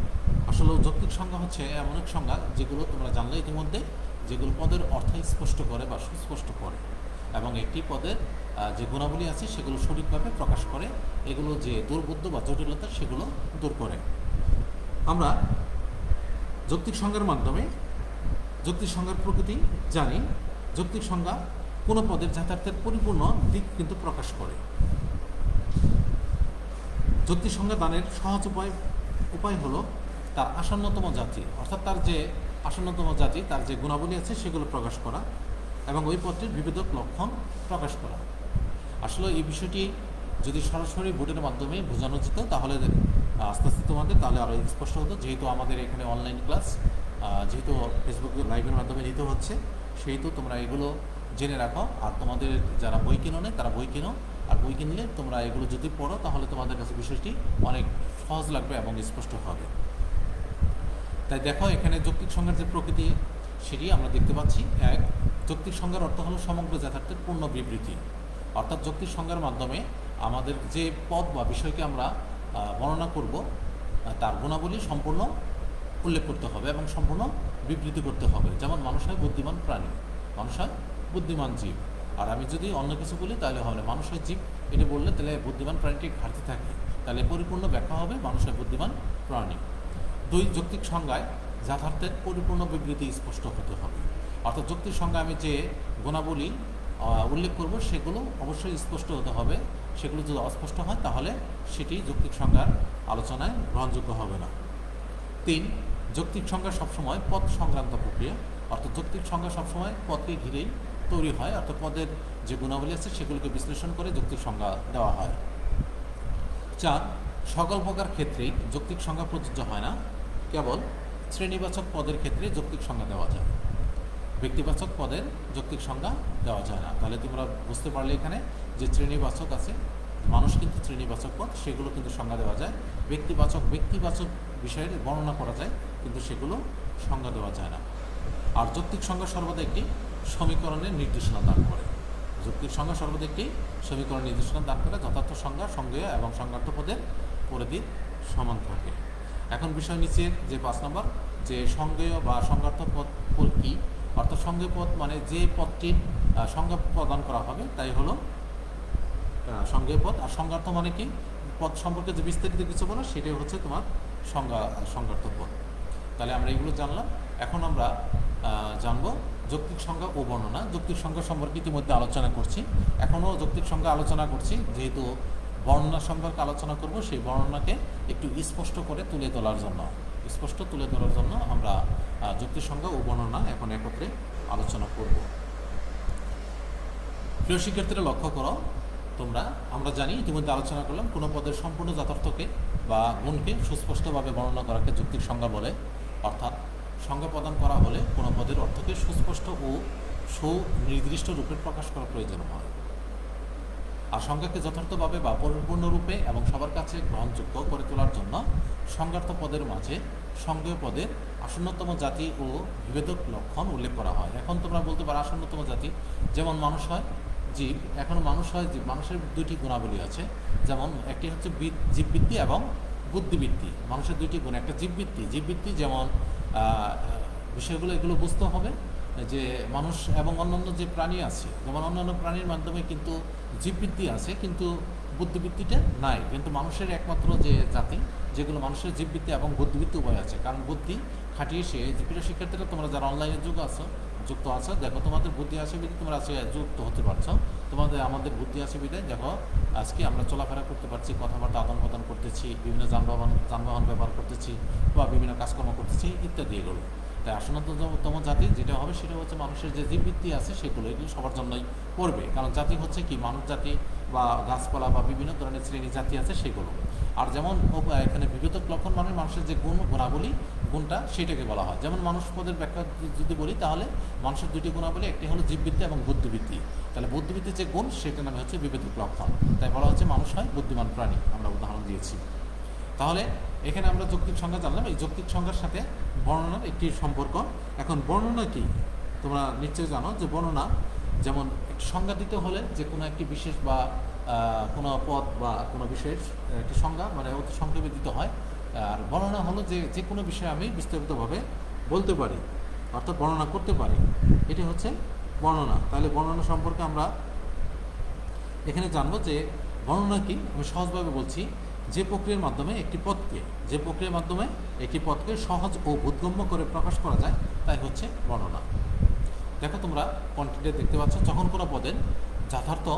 আসলে যৌক্তিক সংজ্ঞা হচ্ছে এমন এক সংজ্ঞা যেগুলো তোমরা জানলে ইতিমধ্যে, যেগুলো পদের অর্থ স্পষ্ট করে বা সুস্পষ্ট করে এবং একটি পদের যে গুণাবলী আছে সেগুলো সঠিকভাবে প্রকাশ করে, এগুলো যে দুর্বোধ্য বা জটিলতা সেগুলো দূর করে। আমরা যৌক্তিক সংজ্ঞার মাধ্যমে যৌক্তিক সংজ্ঞার প্রকৃতি জানি। যৌক্তিক সংজ্ঞা কোনো পদের যথার্থের পরিপূর্ণ দিক কিন্তু প্রকাশ করে। যৌক্তিক সংজ্ঞা দানের সহজ উপায় হলো তার আসন্নতম জাতি, অর্থাৎ তার যে আসন্নতম জাতি, তার যে গুণাবলী আছে সেগুলো প্রকাশ করা এবং ওই পদটির বিবিধ লক্ষণ প্রকাশ করা। আসলে এই বিষয়টি যদি সরাসরি বোর্ডের মাধ্যমে বোঝানো যেত তাহলে আস্তে আস্তে তোমাদের তাহলে আরও স্পষ্ট হতো। যেহেতু আমাদের এখানে অনলাইন ক্লাস, যেহেতু ফেসবুক লাইভের মাধ্যমে নিতে হচ্ছে, সেহেতু তোমরা এগুলো জেনে রাখো। আর তোমাদের যারা বই কিনো নেই তারা বই কিনো আর বই কিনলে তোমরা এগুলো যদি পড়ো তাহলে তোমাদের কাছে বিষয়টি অনেক সহজ লাগবে এবং স্পষ্ট হবে। তাই দেখো এখানে যৌক্তিক সংজ্ঞার যে প্রকৃতি সেটি আমরা দেখতে পাচ্ছি। এক, যৌক্তিক সংজ্ঞার অর্থ হলো সমগ্র যথার্থের পূর্ণ বিবৃতি। অর্থাৎ যৌক্তিক সংজ্ঞার মাধ্যমে আমাদের যে পদ বা বিষয়কে আমরা বর্ণনা করব তার গুণাবলী সম্পূর্ণ উল্লেখ করতে হবে এবং সম্পূর্ণ বিবৃতি করতে হবে। যেমন মানুষ হয় বুদ্ধিমান প্রাণী, মানুষ হয় বুদ্ধিমান জীব। আর আমি যদি অন্য কিছু বলি তাহলে হবে মানুষ হয় জীব, এটা বললে তাহলে বুদ্ধিমান প্রাণীটি ঘাটতি থাকে, তাহলে পরিপূর্ণ ব্যাখ্যা হবে মানুষ হয় বুদ্ধিমান প্রাণী। দুই, যৌক্তিক সংজ্ঞায় যথার্থের পরিপূর্ণ বিবৃতি স্পষ্ট হতে হবে। অর্থাৎ যৌক্তিক সংজ্ঞা আমি যে গুণাবলী উল্লেখ করব সেগুলো অবশ্যই স্পষ্ট হতে হবে। সেগুলো যদি অস্পষ্ট হয় তাহলে সেটি যৌক্তিক সংজ্ঞার আলোচনায় গ্রহণযোগ্য হবে না। তিন, যৌক্তিক সংজ্ঞা সবসময় পদ সংক্রান্ত প্রক্রিয়া। অর্থাৎ যৌক্তিক সংজ্ঞা সবসময় পদকে ঘিরেই তৈরি হয়, অর্থাৎ পদের যে গুণাবলী আছে সেগুলোকে বিশ্লেষণ করে যৌক্তিক সংজ্ঞা দেওয়া হয়। চার, সকল প্রকার ক্ষেত্রেই যৌক্তিক সংজ্ঞা প্রযোজ্য হয় না, কেবল শ্রেণীবাচক পদের ক্ষেত্রে যৌক্তিক সংজ্ঞা দেওয়া যায়, ব্যক্তিবাচক পদের যৌক্তিক সংজ্ঞা দেওয়া যায় না। তাহলে তোমরা বুঝতে পারলে এখানে যে শ্রেণীবাচক আছে, মানুষ কিন্তু শ্রেণীবাচক পদ, সেগুলো কিন্তু সংজ্ঞা দেওয়া যায়। ব্যক্তিবাচক বিষয়ের বর্ণনা করা যায়, কিন্তু সেগুলো সংজ্ঞা দেওয়া যায় না। আর যৌক্তিক সংজ্ঞা সর্বদা একটি সমীকরণের নির্দেশনা দান করে। যৌক্তিক সংজ্ঞা সর্বদা একটি সমীকরণ নির্দেশনা দান করে, যথার্থ সংজ্ঞা, সংজ্ঞেয় এবং সংজ্ঞার্থ পদের পরিধির সমান থাকে। এখন বিষয় নিচে যে 5 নম্বর, যে সংজ্ঞেয় বা সংজ্ঞার্থ পদ কী। অর্থাৎ সংজ্ঞেয় পদ মানে যে পদটির সংজ্ঞা প্রদান করা হবে তাই হলো সংজ্ঞেয় পদ। আর সংজ্ঞার্থ মানে কি, পদ সম্পর্কে যে বিস্তারিত কিছু বলো সেটাই হচ্ছে তোমার সংজ্ঞার্থ পদ। তাহলে আমরা এগুলো জানলাম। এখন আমরা জানবো যৌক্তিক সংজ্ঞা ও বর্ণনা। যৌক্তিক সংজ্ঞা সম্পর্কে ইতিমধ্যে আলোচনা করছি, এখনও যৌক্তিক সংজ্ঞা আলোচনা করছি। যেহেতু বর্ণনা সম্পর্কে আলোচনা করব, সেই বর্ণনাকে একটু স্পষ্ট তুলে ধরার জন্য আমরা যৌক্তিক সংজ্ঞা ও বর্ণনা এখন একত্রে আলোচনা করব। প্রিয় শিক্ষার্থীরা লক্ষ্য করো, আমরা জানি ইতিমধ্যে আলোচনা করলাম কোনো পদের সম্পূর্ণ যথার্থকে বা গুণকে সুস্পষ্টভাবে বর্ণনা করাকে যৌক্তিক সংজ্ঞা বলে। অর্থাৎ সংজ্ঞা প্রদান করা হলে কোনো পদের অর্থকে সুস্পষ্ট ও সুনির্দিষ্ট রূপে প্রকাশ করা প্রয়োজন হয়। আর সংজ্ঞাকে যথার্থভাবে বা পরিপূর্ণরূপে এবং সবার কাছে গ্রহণযোগ্য করে তোলার জন্য সংজ্ঞার্থ পদের মাঝে সংজ্ঞেয় পদের আসন্নতম জাতি ও বিভেদক লক্ষণ উল্লেখ করা হয়। এখন তোমরা বলতে পারো আসন্নতম জাতি, যেমন মানুষ হয় জীব। এখন মানুষ হয় জীব, মানুষের দুইটি গুণাবলী আছে, যেমন একটি হচ্ছে জীববৃত্তি এবং বুদ্ধিবৃত্তি। মানুষের দুইটি গুণ, একটা জীববৃত্তি যেমন বিষয়গুলো এগুলো বুঝতে হবে যে মানুষ এবং অন্যান্য যে প্রাণী আছে, যেমন অন্যান্য প্রাণীর মাধ্যমে কিন্তু জীববৃত্তি আছে কিন্তু বুদ্ধিবৃত্তিটা নাই। কিন্তু মানুষের একমাত্র যে জাতি যেগুলো মানুষের জীববৃত্তি এবং বুদ্ধিবৃত্তি উভয় আছে, কারণ বুদ্ধি খাটিয়ে সে প্রিয় শিক্ষার্থীরা তোমরা যারা অনলাইনে যুক্ত আছো, দেখো তোমাদের বুদ্ধি আছে বিধায় তোমরা আজকে যুক্ত হতে পারছো। আমাদের বুদ্ধি আছে বিধায় দেখো আজকে আমরা চলাফেরা করতে পারছি, কথাবার্তা আদান প্রদান করতেছি, বিভিন্ন যানবাহন ব্যবহার করতেছি বা বিভিন্ন কাজকর্ম করতেছি ইত্যাদি। এগুলো তাই আসন্নতম জাতি যেটা হবে সেটা হচ্ছে মানুষের যে জীববৃত্তি আছে সেগুলো, এগুলো সবার জন্যই পড়বে। কারণ জাতি হচ্ছে কি, মানব জাতি বা গাছপালা বা বিভিন্ন ধরনের শ্রেণী জাতি আছে সেগুলো। আর যেমন এখানে বিভেদক লক্ষণ মানে মানুষের যে গুণাবলী, গুণটা সেটাকে বলা হয়। যেমন মানুষ পদের ব্যাখ্যা যদি বলি তাহলে মানুষের দুটি গুণাবলী, একটি হলো জীববৃত্তি এবং বুদ্ধিবৃত্তি। তাহলে বুদ্ধিবৃত্তির যে গুণ সেটার নামে হচ্ছে বিভেদক লক্ষণ, তাই বলা হচ্ছে মানুষ হয় বুদ্ধিমান প্রাণী, আমরা উদাহরণ দিয়েছি। তাহলে এখানে আমরা যৌক্তিক সংজ্ঞা জানলাম, এই যৌক্তিক সংজ্ঞার সাথে বর্ণনার একটি সম্পর্ক। এখন বর্ণনা কি তোমরা নিশ্চয়ই জানো, যে বর্ণনা যেমন একটি সংজ্ঞা দিতে হলে যে কোনো একটি বিশেষ বা কোনো পদ বা কোনো বিষয়ের একটি সংজ্ঞা মানে অতি সংক্ষেপে দিতে হয়। আর বর্ণনা হলো যে কোনো বিষয়ে আমি বিস্তারিতভাবে বলতে পারি, অর্থাৎ বর্ণনা করতে পারি, এটি হচ্ছে বর্ণনা। তাহলে বর্ণনা সম্পর্কে আমরা এখানে জানবো যে বর্ণনা কি। আমি সহজভাবে বলছি, যে প্রক্রিয়ার মাধ্যমে একটি পদকে সহজ ও বোধগম্য করে প্রকাশ করা যায় তাই হচ্ছে বর্ণনা। দেখো তোমরা কন্টেন্টে দেখতে পাচ্ছ, যখন কোনো পদের যথার্থ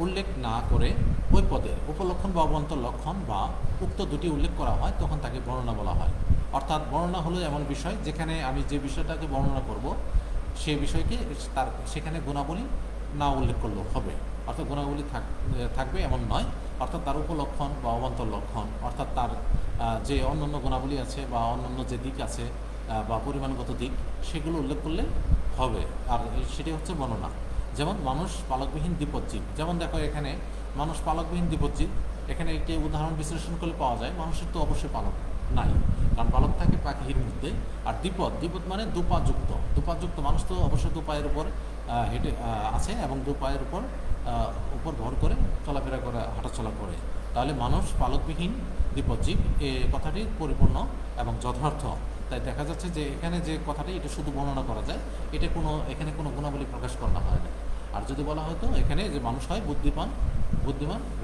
উল্লেখ না করে ওই পদের উপলক্ষণ বা অবান্তর লক্ষণ বা উক্ত দুটি উল্লেখ করা হয় তখন তাকে বর্ণনা বলা হয়। অর্থাৎ বর্ণনা হলো এমন বিষয় যেখানে আমি যে বিষয়টাকে বর্ণনা করব সেই বিষয়কে সেখানে গুণাবলী না উল্লেখ করলেও হবে, অর্থাৎ গুণাবলী থাকবে এমন নয়। অর্থাৎ তার উপলক্ষণ বা অবান্তর লক্ষণ, অর্থাৎ তার যে অন্যান্য গুণাবলী আছে বা অন্যান্য যে দিক আছে বা পরিমাণগত দিক সেগুলো উল্লেখ করলে হবে। আর সেটি হচ্ছে বর্ণনা। যেমন মানুষ পালকবিহীন দ্বিপদ জীব। যেমন দেখো এখানে মানুষ পালকবিহীন দ্বিপদজীব। এখানে একটি উদাহরণ বিশ্লেষণ করলে পাওয়া যায় মানুষের তো অবশ্যই পালক নাই, কারণ পালক থাকে পাখির মধ্যে। আর দ্বিপদ মানে দুপাযুক্ত মানুষ তো অবশ্যই দু পায়ের উপর হেঁটে আছে এবং দু পায়ের উপর ভর করে চলাফেরা করে, হাঁটাচলা করে। তাহলে মানুষ পালকবিহীন দ্বিপদজীব এ কথাটি পরিপূর্ণ এবং যথার্থ। তাই দেখা যাচ্ছে যে এখানে যে কথাটি এটা শুধু বর্ণনা করা যায়, এটা এখানে কোনো গুণাবলী প্রকাশ করা হয় না। আর যদি বলা হতো এখানে যে মানুষ হয় বুদ্ধিমান,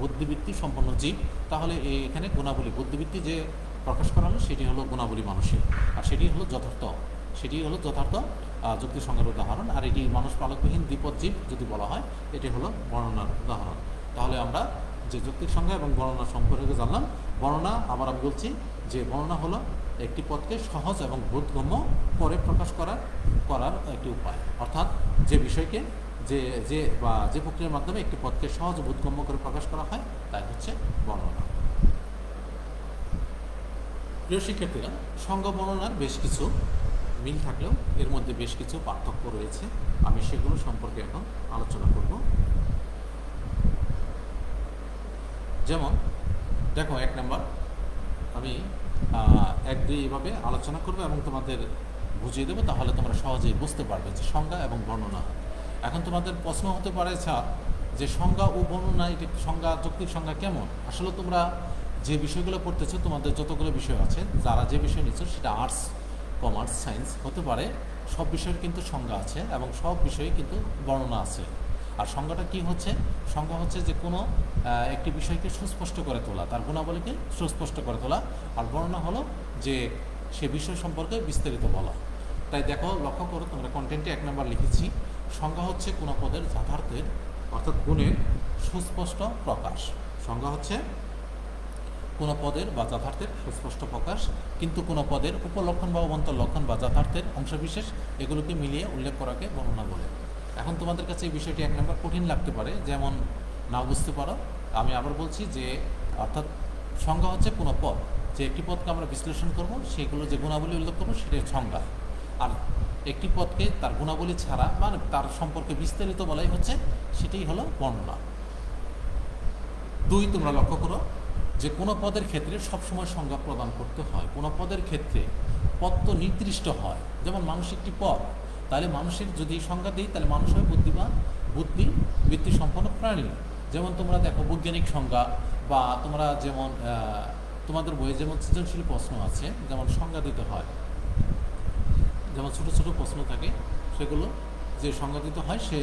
বুদ্ধিবৃত্তি সম্পন্ন জীব, তাহলে এখানে গুণাবলী বুদ্ধিবৃত্তি যে প্রকাশ করা হলো সেটি হলো গুণাবলী মানুষের, আর সেটি হলো যথার্থ যুক্তির সংজ্ঞার উদাহরণ। আর এটি মানুষ পালকবিহীন দ্বিপদজীব যদি বলা হয়, এটি হলো বর্ণনার উদাহরণ। তাহলে আমরা যে যুক্তির সংজ্ঞা এবং বর্ণনা সম্পর্কে জানলাম। বর্ণনা আবার আমি বলছি যে বর্ণনা হলো একটি পদকে সহজ এবং বোধগম্য করে প্রকাশ করার একটি উপায়, অর্থাৎ যে বিষয়কে যে প্রক্রিয়ার মাধ্যমে একটি পদকে সহজ বোধগম্য করে প্রকাশ করা হয় তাই হচ্ছে বর্ণনা। প্রিয় শিক্ষার্থীরা, সংজ্ঞা বর্ণনার বেশ কিছু মিল থাকলেও এর মধ্যে বেশ কিছু পার্থক্য রয়েছে। আমি সেগুলো সম্পর্কে এখন আলোচনা করব। যেমন দেখো, 1 নম্বর আমি 1-2 এইভাবে আলোচনা করবো এবং তোমাদের বুঝিয়ে দেবো, তাহলে তোমরা সহজেই বুঝতে পারবে যে সংজ্ঞা এবং বর্ণনা। এখন তোমাদের প্রশ্ন হতে পারে যে সংজ্ঞা ও বর্ণনা, এটি যৌক্তিক সংজ্ঞা কেমন? আসলে তোমরা যে বিষয়গুলো পড়তেছো, তোমাদের যতগুলো বিষয় আছে, যারা যে বিষয় নিচ্ছ সেটা আর্টস, কমার্স, সায়েন্স হতে পারে, সব বিষয়ের কিন্তু সংজ্ঞা আছে এবং সব বিষয়ে কিন্তু বর্ণনা আছে। আর সংজ্ঞাটা কি হচ্ছে? সংজ্ঞা হচ্ছে যে কোনো একটি বিষয়কে সুস্পষ্ট করে তোলা, তার গুণাবলীকে সুস্পষ্ট করে তোলা। আর বর্ণনা হলো যে সে বিষয় সম্পর্কে বিস্তারিত বলা। তাই দেখো, লক্ষ্য করো, তোমরা কন্টেন্টে 1 নম্বর লিখেছি, সংজ্ঞা হচ্ছে কোনো পদের যথার্থের অর্থাৎ গুণের সুস্পষ্ট প্রকাশ। সংজ্ঞা হচ্ছে কোনো পদের বা যথার্থের সুস্পষ্ট প্রকাশ, কিন্তু কোনো পদের উপলক্ষণ বা অবন্তর লক্ষণ বা যথার্থের অংশবিশেষ এগুলোকে মিলিয়ে উল্লেখ করাকে বর্ণনা বলে। এখন তোমাদের কাছে এই বিষয়টি 1 নম্বর কঠিন লাগতে পারে, যেমন না বুঝতে পারো। আমি আবার বলছি যে অর্থাৎ সংজ্ঞা হচ্ছে কোনো পদ, যে একটি পদকে আমরা বিশ্লেষণ করব, সেগুলো যে গুণাবলী উল্লেখ করবো সেটাই সংজ্ঞা। আর একটি পদকে তার গুণাবলী ছাড়া মানে তার সম্পর্কে বিস্তারিত বলাই হচ্ছে, সেটাই হলো বর্ণনা। 2, তোমরা লক্ষ্য করো যে কোনো পদের ক্ষেত্রে সবসময় সংজ্ঞা প্রদান করতে হয়। কোনো পদের ক্ষেত্রে পদ তো নির্দিষ্ট হয়, যেমন মানুষ একটি পদ, তাহলে মানুষের যদি সংজ্ঞা দিই তাহলে মানুষ হয় বুদ্ধিমান, বুদ্ধিবৃত্তি সম্পন্ন প্রাণী। যেমন তোমরা দেখো বৈজ্ঞানিক সংজ্ঞা, বা তোমরা যেমন তোমাদের বইয়ে যেমন সৃজনশীল প্রশ্ন আছে, যেমন সংজ্ঞা দিতে হয়, যেমন ছোট ছোট প্রশ্ন থাকে, সেগুলো যে সংজ্ঞা দিতে হয় সে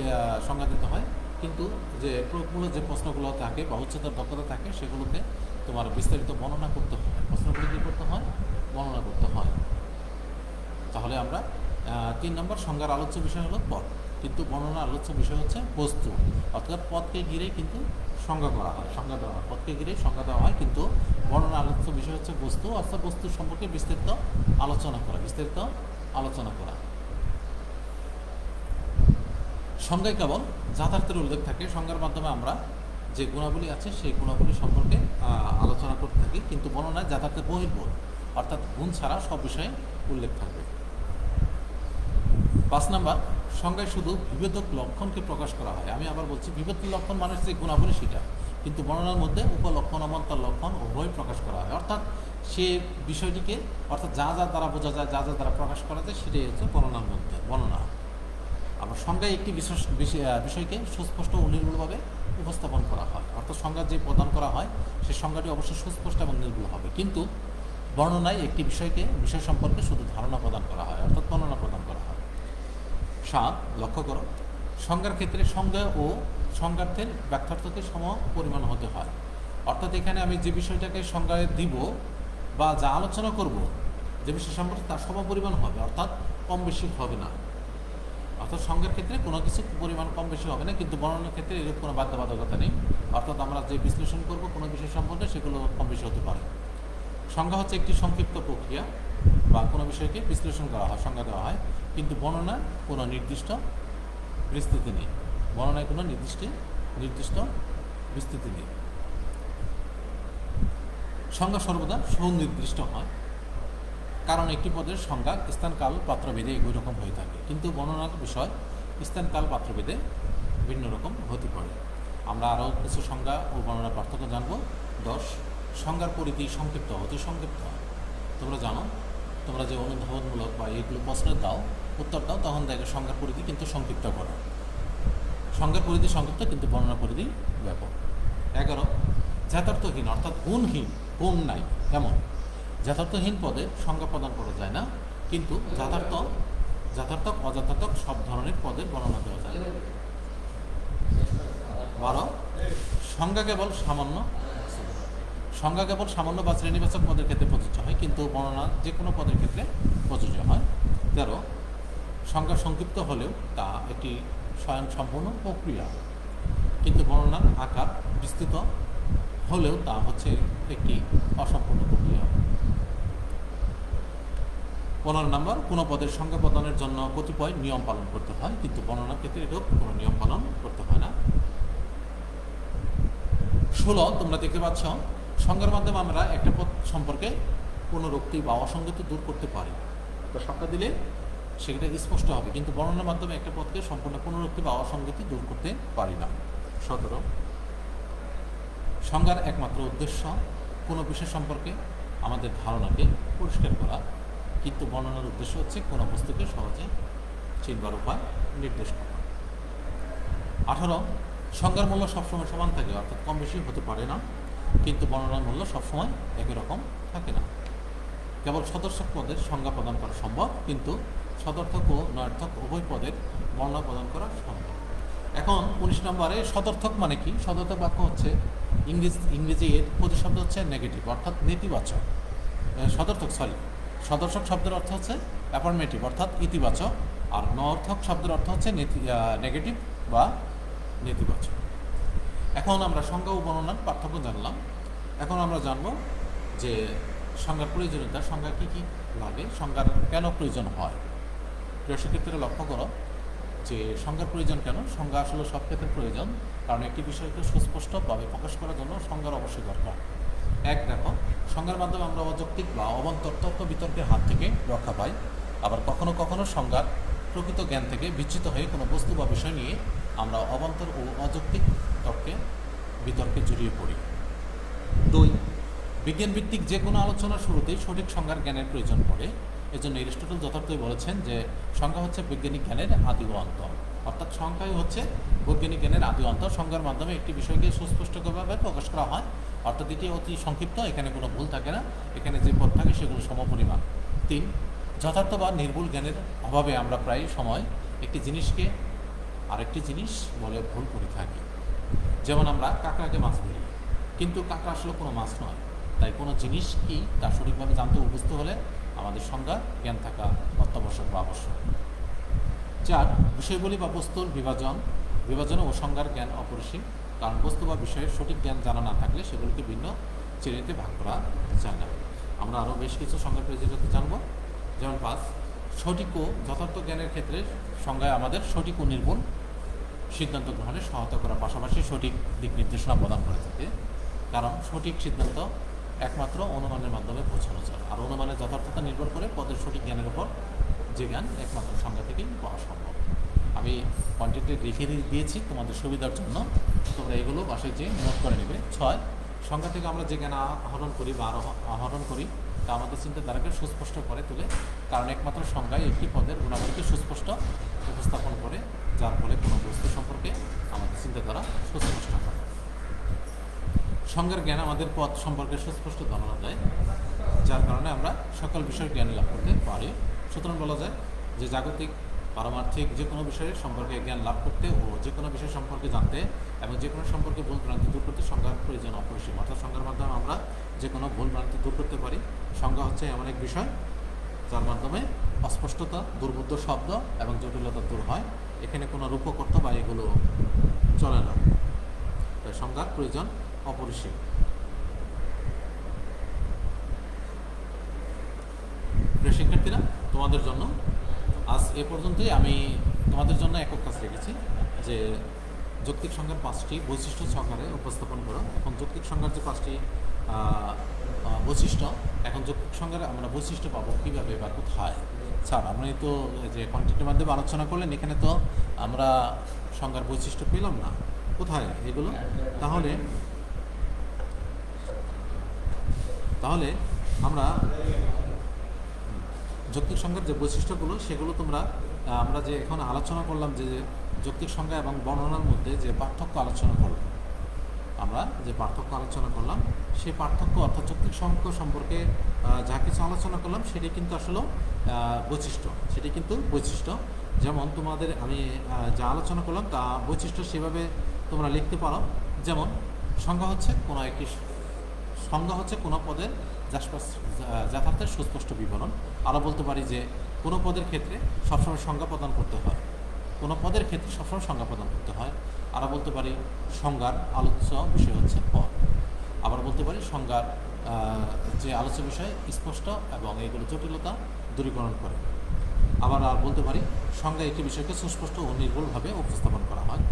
সংজ্ঞা দিতে হয়, কিন্তু যে প্রয়োগমূলক যে প্রশ্নগুলো থাকে বা উচ্চতর দক্ষতা থাকে, সেগুলোতে তোমার বিস্তারিত বর্ণনা করতে হয়। প্রশ্নগুলো কী করতে হয়? বর্ণনা করতে হয়। তাহলে আমরা 3 নম্বর সংজ্ঞার আলোচ্য বিষয় হলো পদ, কিন্তু বর্ণনার আলোচ্য বিষয় হচ্ছে বস্তু, অর্থাৎ পদকে ঘিরেই কিন্তু সংজ্ঞা করা হয়, সংজ্ঞা দেওয়া হয়, পদকে ঘিরেই সংজ্ঞা দেওয়া হয়, কিন্তু বর্ণনার আলোচ্য বিষয় হচ্ছে বস্তু, অর্থাৎ বস্তু সম্পর্কে বিস্তারিত আলোচনা করা। সংজ্ঞায় কেবল যথার্থের উল্লেখ থাকে, সংজ্ঞার মাধ্যমে আমরা যে গুণাবলী আছে সেই গুণাবলী সম্পর্কে আলোচনা করতে থাকি, কিন্তু বর্ণনায় যথার্থের বহির্ভূত, অর্থাৎ গুণ ছাড়া সব বিষয়ে উল্লেখ থাকবে। 5 নম্বর, সংজ্ঞায় শুধু বিভেদক লক্ষণকে প্রকাশ করা হয়। আমি আবার বলছি, বিভেদক লক্ষণ মানে যে গুণাবলী সেটা, কিন্তু বর্ণনার মধ্যে উপলক্ষণ অমন্তর লক্ষণ উভয় প্রকাশ করা হয়, অর্থাৎ সে বিষয়টিকে অর্থাৎ যা দ্বারা বোঝা যায়, যা দ্বারা প্রকাশ করা যায়, সেটাই হচ্ছে বর্ণনার মধ্যে বর্ণনা। আবার সংজ্ঞায় একটি বিষয়কে সুস্পষ্ট ও নির্ভুলভাবে উপস্থাপন করা হয়, অর্থাৎ সংজ্ঞা যে প্রদান করা হয় সেই সংজ্ঞাটি অবশ্যই সুস্পষ্ট এবং নির্ভুল হবে, কিন্তু বর্ণনায় একটি বিষয় সম্পর্কে শুধু ধারণা প্রদান করা হয়, অর্থাৎ বর্ণনা প্রদান করা হয়। 7, লক্ষ্য করো, সংজ্ঞার ক্ষেত্রে সংজ্ঞা ও সংজ্ঞার্থের ব্যাখ্যার্থকে সম পরিমাণ হতে হয়, অর্থাৎ এখানে আমি যে বিষয়টাকে সংজ্ঞায় দিব বা যা আলোচনা করব, যে বিষয় সম্পর্কে তার সম পরিমাণ হবে, অর্থাৎ কম বেশি হবে না। অর্থাৎ সংজ্ঞার ক্ষেত্রে কোনো কিছু পরিমাণ কম বেশি হবে না, কিন্তু বর্ণনার ক্ষেত্রে এরকম কোনো বাধ্যবাধকতা নেই, অর্থাৎ আমরা যে বিশ্লেষণ করব কোনো বিষয় সম্পর্কে সেগুলো কম বেশি হতে পারে। সংজ্ঞা হচ্ছে একটি সংক্ষিপ্ত প্রক্রিয়া, বা কোনো বিষয়কে বিশ্লেষণ করা হয়, সংজ্ঞা দেওয়া হয়, কিন্তু বর্ণনার কোনো নির্দিষ্ট বিস্তৃতি নেই, বর্ণনায় কোনো নির্দিষ্ট বিস্তৃতি নেই। সংজ্ঞা সর্বদা সুনির্দিষ্ট হয়, কারণ একটি পদের সংজ্ঞা স্থান কাল পাত্রভেদে একই রকম হয়ে থাকে, কিন্তু বর্ণনার বিষয় স্থান কাল পাত্রভেদে ভিন্ন রকম হতে পারে। আমরা আরও কিছু সংজ্ঞা ও বর্ণনা পার্থক্য জানব। 10 সংজ্ঞার পরিধি সংক্ষিপ্ত অতি সংক্ষিপ্ত। তোমরা জানো, তোমরা যে অনুধাবনমূলক বা এইগুলো প্রশ্নের দাও উত্তর দাও, তখন দেখো সংজ্ঞার পরিধি কিন্তু সংক্ষিপ্ত করো। সংজ্ঞার পরিধি সংক্ষিপ্ত কিন্তু বর্ণনা পরিধি ব্যাপক। 11 যথার্থহীন অর্থাৎ গুণহীন, গুণ নাই এমন যথার্থহীন পদে সংজ্ঞা প্রদান করা যায় না, কিন্তু যথার্থক অযথার্থক সব ধরনের পদের বর্ণনা দেওয়া যায়। 12 সংজ্ঞা কেবল সামান্য বা শ্রেণীবাচক পদের ক্ষেত্রে প্রযোজ্য হয়, কিন্তু বর্ণনা যে কোনো পদের ক্ষেত্রে প্রযোজ্য হয়। 13 সংজ্ঞা সংক্ষিপ্ত হলেও তা একটি স্বয়ংসম্পূর্ণ প্রক্রিয়া, কিন্তু বর্ণনার আকার বিস্তৃত হলেও তা হচ্ছে একটি অসম্পূর্ণ প্রক্রিয়া। 15 নম্বর কোনো পদের সংজ্ঞা প্রদানের জন্য কতিপয় নিয়ম পালন করতে হয়, কিন্তু বর্ণনার ক্ষেত্রে এরূপ কোনো নিয়ম পালন করতে হয় না। 16 তোমরা দেখতে পাচ্ছ সংজ্ঞার মাধ্যমে আমরা একটা পদ সম্পর্কে পুনরুক্তি বা অসঙ্গতি দূর করতে পারি। তো সংজ্ঞা দিলে সেটা স্পষ্ট হবে, কিন্তু বর্ণনার মাধ্যমে একটা পদকে সম্পূর্ণ পুনরুক্তি বা অসঙ্গতি দূর করতে পারি না। 17 সংজ্ঞার একমাত্র উদ্দেশ্য কোনো বিষয় সম্পর্কে আমাদের ধারণাকে পরিষ্কার করা, কিন্তু বর্ণনার উদ্দেশ্য হচ্ছে কোনো বস্তুকে সহজে চিনবার উপায় নির্দেশ করা। 18 সংজ্ঞার মূল্য সবসময় সমান থাকে, অর্থাৎ কম বেশি হতে পারে না, কিন্তু বর্ণনার মূল্য সবসময় একই রকম থাকে না। কেবল সদর্থক পদের সংজ্ঞা প্রদান করা সম্ভব, কিন্তু সদর্থক ও নয়ার্থক উভয় পদের বর্ণনা প্রদান করা সম্ভব। এখন 19 নম্বরে সদর্থক মানে কি? সদর্থক বাক্য হচ্ছে ইংরেজি এর প্রতিশব্দ হচ্ছে নেগেটিভ অর্থাৎ নেতিবাচক। সদর্থক শব্দের অর্থ হচ্ছে অ্যাফার্মেটিভ অর্থাৎ ইতিবাচক, আর নয়ার্থক শব্দের অর্থ হচ্ছে নেগেটিভ বা নেতিবাচক। এখন আমরা সংজ্ঞা ও বর্ণনার পার্থক্য জানলাম। এখন আমরা জানব যে সংজ্ঞার প্রয়োজনীয়তা, সংজ্ঞা কী কী লাগে, সংজ্ঞার কেন প্রয়োজন হয়। প্রিয় শিক্ষার্থীরা লক্ষ্য করো যে সংজ্ঞার প্রয়োজন কেন। সংজ্ঞা আসলে সব ক্ষেত্রে প্রয়োজন, কারণ একটি বিষয়কে সুস্পষ্টভাবে প্রকাশ করার জন্য সংজ্ঞার অবশ্যই দরকার। দেখো সংজ্ঞার মাধ্যমে আমরা অযৌক্তিক বা অবান্তর তর্ক বিতর্কের হাত থেকে রক্ষা পাই, আবার কখনো কখনো সংজ্ঞার প্রকৃত জ্ঞান থেকে বিচ্যুত হয়ে কোনো বস্তু বা বিষয় নিয়ে আমরা অবান্তর ও অযৌক্তিক বিতর্কে জড়িয়ে পড়ি। 2 বিজ্ঞানভিত্তিক যে কোনো আলোচনার শুরুতেই সঠিক সংজ্ঞার জ্ঞানের প্রয়োজন পড়ে। এজন্য এরিস্টটল যথার্থই বলেছেন যে সংজ্ঞা হচ্ছে বৈজ্ঞানিক জ্ঞানের আদি ও অন্ত, অর্থাৎ সংজ্ঞাই হচ্ছে বৈজ্ঞানিক জ্ঞানের আদি অন্ত। সংজ্ঞার মাধ্যমে একটি বিষয়কে সুস্পষ্টভাবে প্রকাশ করা হয়, অর্থাৎ এটি অতি সংক্ষিপ্ত, এখানে কোনো ভুল থাকে না, এখানে যে পদ থাকে সেগুলো সমপরিমাণ। 3 যথার্থ বা নির্ভুল জ্ঞানের অভাবে আমরা প্রায় সময় একটি জিনিসকে আরেকটি জিনিস বলে ভুল করে থাকি। যেমন আমরা কাঁকড়াকে মাছ ধরি, কিন্তু কাঁকড়া আসলে কোনো মাছ নয়। তাই কোনো জিনিস কি তা সঠিকভাবে জানতে ও বুঝতে হলে আমাদের সংজ্ঞা জ্ঞান থাকা অত্যাবশ্যক বা আবশ্যক। 4 বিষয়বলি বা বস্তুর বিভাজন ও সংজ্ঞার জ্ঞান অপরিসীম, কারণ বস্তু বা বিষয়ের সঠিক জ্ঞান জানা না থাকলে সেগুলিকে ভিন্ন শ্রেণীতে ভাগ করা যায় না। আমরা আরও বেশ কিছু সংজ্ঞার প্রয়োজনীয়তা জানব। যেমন 5 সঠিক ও যথার্থ জ্ঞানের ক্ষেত্রে সংজ্ঞায় আমাদের সঠিক ও নির্ভুল সিদ্ধান্ত গ্রহণে সহায়তা করার পাশাপাশি সঠিক দিক নির্দেশনা প্রদান করে থাকে, কারণ সঠিক সিদ্ধান্ত একমাত্র অনুমানের মাধ্যমে পৌঁছানো যায়, আর অনুমানের যথার্থতা নির্ভর করে পদের সঠিক জ্ঞানের উপর, যে জ্ঞান একমাত্র সংজ্ঞা থেকেই পাওয়া সম্ভব। আমি কন্টেন্টে লিখে দিয়েছি তোমাদের সুবিধার জন্য, তোমরা এগুলো বাসায় যেয়ে নোট করে নেবে। 6 সংজ্ঞা থেকে আমরা যে জ্ঞান আহরণ করি বা আহরণ করি তা আমাদের চিন্তাধারাকে সুস্পষ্ট করে তোলে, কারণ একমাত্র সংজ্ঞায় একটি পদের গুণাবলীকে সুস্পষ্ট উপস্থাপন করে, যার ফলে কোনো বস্তু সম্পর্কে আমাদের চিন্তাধারা সুস্পষ্ট হয়। সংজ্ঞার জ্ঞান আমাদের পদ সম্পর্কে সুস্পষ্ট ধারণা দেয়, যার কারণে আমরা সকল বিষয়ের জ্ঞান লাভ করতে পারি। সুতরাং বলা যায় যে জাগতিক পারমার্থিক যে কোনো বিষয়ের সম্পর্কে জ্ঞান লাভ করতে ও যে কোনো বিষয় সম্পর্কে জানতে এবং যে কোনো সম্পর্কে ভুল ভ্রান্তি দূর করতে সংজ্ঞার প্রয়োজন অপরিসীম। অর্থাৎ সংজ্ঞার মাধ্যমে আমরা যে কোনো ভুল ভ্রান্তি দূর করতে পারি। সংজ্ঞা হচ্ছে এমন এক বিষয় যার মাধ্যমে অস্পষ্টতা, দুর্বোধ্য শব্দ এবং জটিলতা দূর হয়। এখানে কোনো রূপক অর্থ বা এগুলো চলে না, তাই সংজ্ঞার প্রয়োজন অপরিসীম। প্রিয় শিক্ষার্থীরা, তোমাদের জন্য আজ এ পর্যন্তই। আমি তোমাদের জন্য একক কাজ রেখেছি যে যৌক্তিক সংজ্ঞার 5টি বৈশিষ্ট্য সহকারে উপস্থাপন করো। এখন যৌক্তিক সংজ্ঞার যে 5টি বৈশিষ্ট্য, এখন যৌক্তিক সংজ্ঞার আমরা বৈশিষ্ট্য পাবো কীভাবে বা কোথায়? স্যার, আপনি তো যে কন্টেন্টের মাধ্যমে আলোচনা করলেন, এখানে তো আমরা সংজ্ঞার বৈশিষ্ট্য পেলাম না, কোথায় এগুলো? তাহলে তাহলে আমরা যৌক্তিক সংজ্ঞার যে বৈশিষ্ট্যগুলো সেগুলো তোমরা আমরা যে এখন আলোচনা করলাম যে যৌক্তিক সংজ্ঞা এবং বর্ণনার মধ্যে যে পার্থক্য আলোচনা করলাম, আমরা যে পার্থক্য আলোচনা করলাম সেই পার্থক্য অর্থাৎ যৌক্তিক সংজ্ঞা সম্পর্কে যা কিছু আলোচনা করলাম সেটি কিন্তু আসলে বৈশিষ্ট্য, সেটি কিন্তু বৈশিষ্ট্য। যেমন তোমাদের আমি যা আলোচনা করলাম তা বৈশিষ্ট্য সেভাবে তোমরা লিখতে পারো। যেমন সংজ্ঞা হচ্ছে কোনো পদের যথার্থের সুস্পষ্ট বিবরণ। আরও বলতে পারি যে কোনো পদের ক্ষেত্রে সবসময় সংজ্ঞা প্রদান করতে হয়, কোনো পদের ক্ষেত্রে সবসময় সংজ্ঞা প্রদান করতে হয়। আরও বলতে পারি সংজ্ঞার আলোচ্য বিষয় হচ্ছে পদ। আবার বলতে পারি সংজ্ঞার যে আলোচ্য বিষয় স্পষ্ট এবং এগুলো জটিলতা দূরীকরণ করে। আবার বলতে পারি সংজ্ঞা একটি বিষয়কে সুস্পষ্ট ও নির্ভুলভাবে উপস্থাপন করা হয়।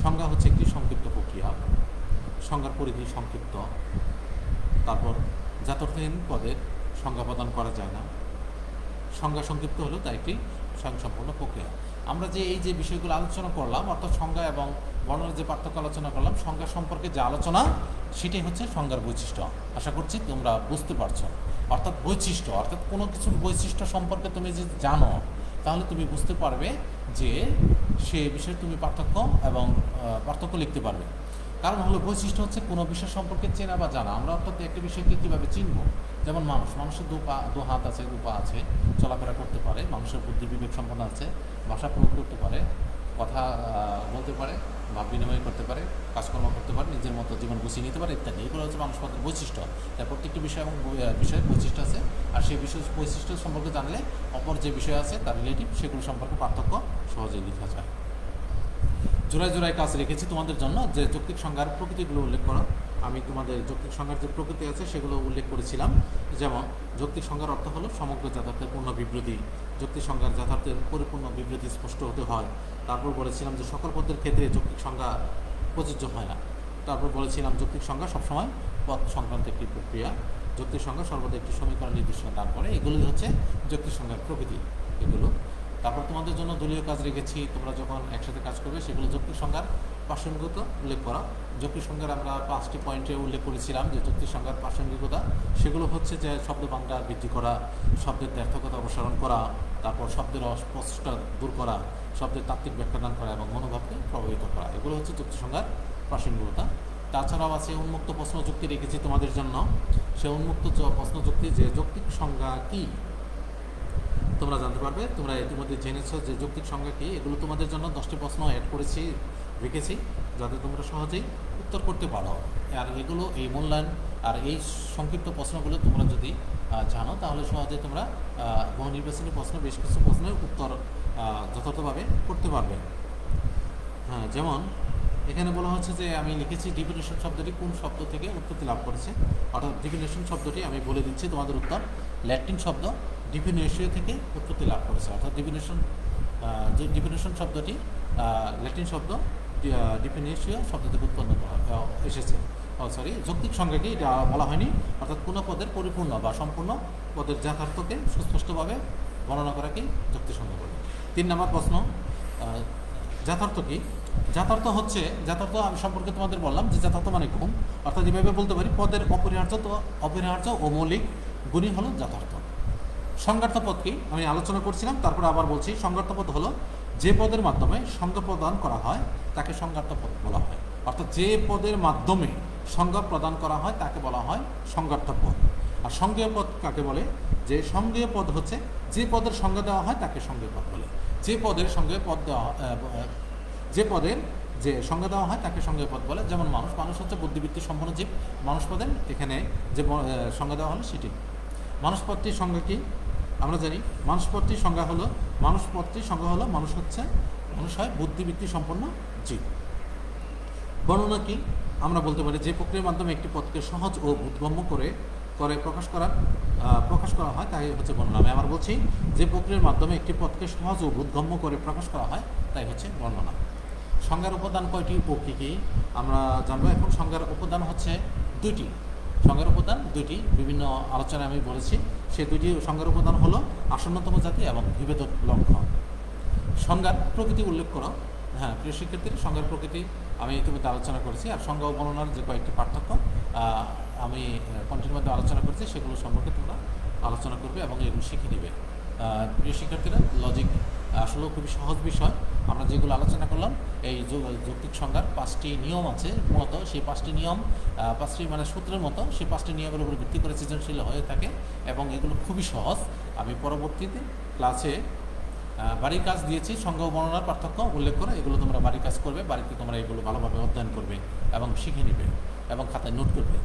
সংজ্ঞা হচ্ছে একটি সংক্ষিপ্ত প্রক্রিয়া, সংজ্ঞার পরিধি সংক্ষিপ্ত। তারপর যথার্থহীন পদের সংজ্ঞা প্রদান করা যায় না, সংজ্ঞা সংক্ষিপ্ত হলেও তা একটি স্বয়ংসম্পূর্ণ প্রক্রিয়া। আমরা যে এই যে বিষয়গুলো আলোচনা করলাম অর্থাৎ সংজ্ঞা এবং বর্ণনার যে পার্থক্য আলোচনা করলাম, সংজ্ঞা সম্পর্কে যে আলোচনা সেটাই হচ্ছে সংজ্ঞার বৈশিষ্ট্য। আশা করছি তোমরা বুঝতে পারছো। অর্থাৎ বৈশিষ্ট্য অর্থাৎ কোনো কিছুর বৈশিষ্ট্য সম্পর্কে তুমি যদি জানো তাহলে তুমি বুঝতে পারবে যে সে বিষয়ে তুমি পার্থক্য লিখতে পারবে। কারণ হলো বৈশিষ্ট্য হচ্ছে কোনো বিষয় সম্পর্কে চেনা বা জানা। আমরা অর্থাৎ একটা বিষয়কে কীভাবে চিনব? যেমন মানুষের দু হাত আছে, দু পা আছে, চলাফেরা করতে পারে, মানুষের বুদ্ধি বিবেক সম্পন্ন আছে, ভাষা প্রয়োগ করতে পারে, কথা বলতে পারে, ভাব বিনিময় করতে পারে, কাজকর্ম করতে পারে, নিজের মতো জীবন গুছিয়ে নিতে পারে ইত্যাদি। এগুলো হচ্ছে মানুষপত্রের বৈশিষ্ট্য। তাই প্রত্যেকটি বিষয় এবং বিষয়ের বৈশিষ্ট্য আছে, আর সেই বৈশিষ্ট্য সম্পর্কে জানলে অপর যে বিষয় আছে তার রিলেটিভ সেগুলো সম্পর্কে পার্থক্য সহজেই লেখা যায়। জোড়ায় জোড়ায় কাজ রেখেছি তোমাদের জন্য যে যৌক্তিক সংজ্ঞার প্রকৃতিগুলো উল্লেখ করো। আমি তোমাদের যৌক্তিক সংজ্ঞার যে প্রকৃতি আছে সেগুলো উল্লেখ করেছিলাম। যেমন যৌক্তিক সংজ্ঞার অর্থ হলো সমগ্র যথার্থের পূর্ণ বিবৃতি। যৌক্তিক সংজ্ঞার যথার্থের পরিপূর্ণ বিবৃতি স্পষ্ট হতে হয়। তারপর বলেছিলাম যে সকল পদের ক্ষেত্রে যৌক্তিক সংজ্ঞা প্রযোজ্য হয় না। তারপর বলেছিলাম যৌক্তিক সংজ্ঞা সবসময় পদ সংক্রান্ত একটি প্রক্রিয়া। যৌক্তিক সংজ্ঞা সর্বদা একটি সমীকরণ নির্দেশনা দান করে। এগুলোই হচ্ছে যৌক্তিক সংজ্ঞার প্রকৃতি এগুলো। তারপর তোমাদের জন্য দলীয় কাজ রেখেছি, তোমরা যখন একসাথে কাজ করবে সেগুলো যৌক্তিক সংজ্ঞার প্রাসঙ্গিকতা উল্লেখ করা। যৌক্তিক সংজ্ঞার আমরা 5টি পয়েন্টে উল্লেখ করেছিলাম যে যৌক্তিক সংজ্ঞার প্রাসঙ্গিকতা সেগুলো হচ্ছে যে শব্দ ভাণ্ডার বৃদ্ধি করা, শব্দের দ্ব্যর্থকতা অপসারণ করা, তারপর শব্দের অস্পষ্টতা দূর করা, শব্দের তাত্ত্বিক ব্যাখ্যা দান করা এবং মনোভাবকে প্রভাবিত করা। এগুলো হচ্ছে যৌক্তিক সংজ্ঞার প্রাসঙ্গিকতা। তাছাড়াও আছে উন্মুক্ত প্রশ্ন যুক্তি রেখেছি তোমাদের জন্য। সে উন্মুক্ত প্রশ্ন যুক্তি যে যৌক্তিক সংজ্ঞা কী তোমরা জানতে পারবে। তোমরা ইতিমধ্যে জেনেছো যে যৌক্তিক সংজ্ঞা কী। এগুলো তোমাদের জন্য 10টি প্রশ্ন অ্যাড রেখেছি যাতে তোমরা সহজেই উত্তর করতে পারো। আর এগুলো এই মূল্যায়ন আর এই সংক্ষিপ্ত প্রশ্নগুলো তোমরা যদি জানো তাহলে সহজেই তোমরা বহু নির্বাচনী প্রশ্ন বেশ কিছু প্রশ্নের উত্তর যথাযথভাবে করতে পারবে। হ্যাঁ, যেমন এখানে বলা হচ্ছে যে আমি লিখেছি ডিফিনেশন শব্দটি কোন শব্দ থেকে উৎপত্তি লাভ করেছে। অর্থাৎ ডিফিনেশন শব্দটি আমি বলে দিচ্ছি তোমাদের উত্তর। ল্যাটিন শব্দ ডিফিনেশিও থেকে উৎপত্তি লাভ করেছে। অর্থাৎ ডিফিনেশন শব্দটি ল্যাটিন শব্দ ডিফিনেশিও শব্দ থেকে উৎপন্ন এসেছে। যৌক্তিক সংজ্ঞাকে এটা বলা হয়নি। অর্থাৎ কোনো পদের পরিপূর্ণ বা সম্পূর্ণ পদের যথার্থকে সুস্পষ্টভাবে বর্ণনা করাকেই যৌক্তিক সংজ্ঞা বলে। 3 নম্বর প্রশ্ন, যথার্থ কি? যথার্থ আমি সম্পর্কে তোমাদের বললাম যে যথার্থ মানে গুণ। অর্থাৎ এভাবে বলতে পারি পদের অপরিহার্য ও মৌলিক গুণই হলো যথার্থ। সংজ্ঞার্থ পদ কি আমি আলোচনা করছিলাম, তারপর আবার বলছি। সংজ্ঞার্থ পদ হলো যে পদের মাধ্যমে সংজ্ঞা প্রদান করা হয় তাকে সংজ্ঞার্থ পদ বলা হয়। অর্থাৎ যে পদের মাধ্যমে সংজ্ঞা প্রদান করা হয় তাকে বলা হয় সংজ্ঞার্থ পদ। আর সংজ্ঞেয় পদ কাকে বলে? যে সংজ্ঞেয় পদ হচ্ছে যে পদের সংজ্ঞা দেওয়া হয় তাকে সংজ্ঞেয় পদ বলে। যে পদের যে সংজ্ঞা দেওয়া হয় তাকে সংজ্ঞেয় পদ বলে। যেমন মানুষ হচ্ছে বুদ্ধিবৃত্তি সম্পন্ন জীব। মানুষ পদের এখানে যে সংজ্ঞা দেওয়া হলো সেটি। মানুষ পদটির সংজ্ঞা কি আমরা জানি। মানুষ পদটির সংজ্ঞা হলো মানুষ হয় বুদ্ধিবৃত্তি সম্পন্ন জীব। বর্ণনা কি আমরা বলতে পারি যে প্রক্রিয়ার মাধ্যমে একটি পদকে সহজ ও বোধগম্য করে প্রকাশ করা হয় তাই হচ্ছে বর্ণনা। আমি আবার বলছি, যে প্রক্রিয়ার মাধ্যমে একটি পদকে সহজ ও বোধগম্য করে প্রকাশ করা হয় তাই হচ্ছে বর্ণনা। সংজ্ঞার উপাদান কয়টি ও কী কী আমরা জানবো এখন। সংজ্ঞার উপাদান হচ্ছে 2টি। সংজ্ঞার উপাদান 2টি বিভিন্ন আলোচনায় আমি বলেছি। সেই 2টি সংজ্ঞার উপাদান হলো আসন্নতম জাতি এবং বিভেদক লক্ষণ। সংজ্ঞার প্রকৃতি উল্লেখ করো। হ্যাঁ প্রিয় শিক্ষার্থীর, সংজ্ঞার প্রকৃতি আমি ইতিমধ্যে আলোচনা করেছি। আর সংজ্ঞা ও বর্ণনার যে কয়েকটি পার্থক্য আমি কন্টেন্টের মধ্যে আলোচনা করেছি, সেগুলো সম্পর্কে তোমরা আলোচনা করবে এবং এগুলো শিখে নেবে। প্রিয় শিক্ষার্থীরা, লজিক আসলেও খুবই সহজ বিষয়। আমরা যেগুলো আলোচনা করলাম, এই যৌক্তিক সংজ্ঞার 5টি নিয়ম আছে মূলত, সেই 5টি নিয়ম 5টি মানে সূত্রের মতো, সেই 5টি নিয়মের উপর ভিত্তি করে সৃজনশীল হয়ে থাকে এবং এগুলো খুবই সহজ। আমি পরবর্তীতে ক্লাসে বাড়ির কাজ দিয়েছি, সংজ্ঞা ও বর্ণনার পার্থক্য উল্লেখ করে, এগুলো তোমরা বাড়ির কাজ করবে, বাড়িতে তোমরা এগুলো ভালোভাবে অধ্যয়ন করবে এবং শিখে নেবে এবং খাতায় নোট করবে।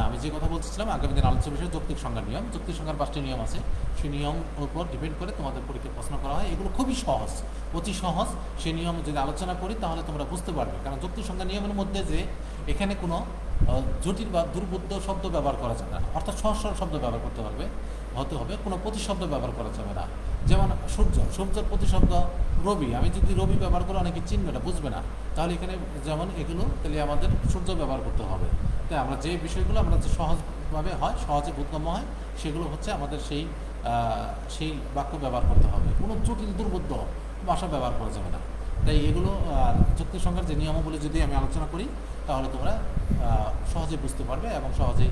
আমি যে কথা বলছিলাম, আগামী দিন আলোচ্য বিষয় যৌক্তিক সংজ্ঞার নিয়ম। যৌক্তিক সংজ্ঞার 5টি নিয়ম আছে, সেই নিয়ম উপর ডিপেন্ড করে তোমাদের পরীক্ষায় প্রশ্ন করা হয়। এগুলো খুবই সহজ, অতি সহজ। সেই নিয়ম যদি আলোচনা করি তাহলে তোমরা বুঝতে পারবে, কারণ যৌক্তিক সংজ্ঞার নিয়মের মধ্যে যে এখানে কোনো জটিল বা দুর্বোধ্য শব্দ ব্যবহার করা যাবে না, অর্থাৎ সহজ সরল শব্দ ব্যবহার করতে হতে হবে, কোনো প্রতিশব্দ ব্যবহার করা যাবে না। যেমন সূর্যের প্রতিশব্দ রবি, আমি যদি রবি ব্যবহার করে অনেকে চিনবে না, বুঝবে না, তাহলে এখানে যেমন এগুলো তাহলে আমাদের সূর্য ব্যবহার করতে হবে। তাই আমরা যে বিষয়গুলো আমরা যে সহজভাবে হয়, সহজে বোধগম্য হয়, সেগুলো হচ্ছে আমাদের সেই বাক্য ব্যবহার করতে হবে, কোনো জটিল দুর্বোধ্য ভাষা ব্যবহার করা যাবে না। তাই এগুলো যুক্তি সংখ্যার যে নিয়মাবলী যদি আমি আলোচনা করি, তাহলে তোমরা সহজে বুঝতে পারবে এবং সহজেই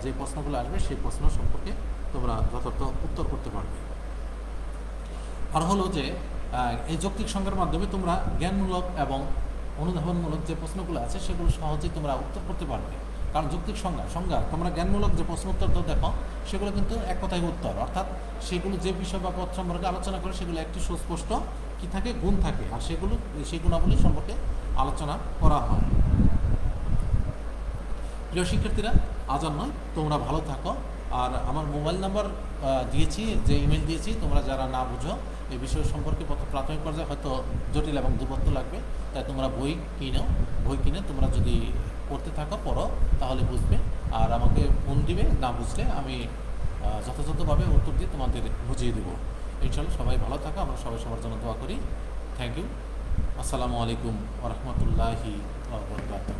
যে প্রশ্নগুলো আসবে সেই প্রশ্ন সম্পর্কে তোমরা যথার্থ উত্তর করতে পারবে। আর হলো যে এই যৌক্তিক সংজ্ঞার মাধ্যমে তোমরা জ্ঞানমূলক এবং অনুধাবনমূলক যে প্রশ্নগুলো আছে সেগুলো সহজেই তোমরা উত্তর করতে পারবে। কারণ যৌক্তিক সংজ্ঞা তোমরা জ্ঞানমূলক যে প্রশ্ন উত্তর দেখো, সেগুলো কিন্তু এক কথায় উত্তর, অর্থাৎ সেগুলো যে বিষয় বা পথ সম্পর্কে আলোচনা করে সেগুলো একটি সুস্পষ্ট কি থাকে, গুণ থাকে, আর সেই গুণাবলী সম্পর্কে আলোচনা করা হয়। প্রিয় শিক্ষার্থীরা, আজ আর নয়, তোমরা ভালো থাকো। আর আমার মোবাইল নাম্বার দিয়েছি, যে ইমেল দিয়েছি, তোমরা যারা না বুঝো এই বিষয় সম্পর্কে প্রাথমিক পর্যায়ে হয়তো জটিল এবং দুর্বোধ্য লাগবে, তাই তোমরা বই কিনে তোমরা যদি পড়তে থাকো, পড়ো, তাহলে বুঝবে। আর আমাকে ফোন দিবে, না বুঝলে আমি যথাযথভাবে উত্তর দিয়ে তোমাদের বুঝিয়ে দেবো। ইনশাআল্লাহ সবাই ভালো থাকো, আমরা সবাই সবার জন্য দোয়া করি। Thank you. আসসালামু আলাইকুম ওয়া রাহমাতুল্লাহি ওয়া বারাকাতুহু।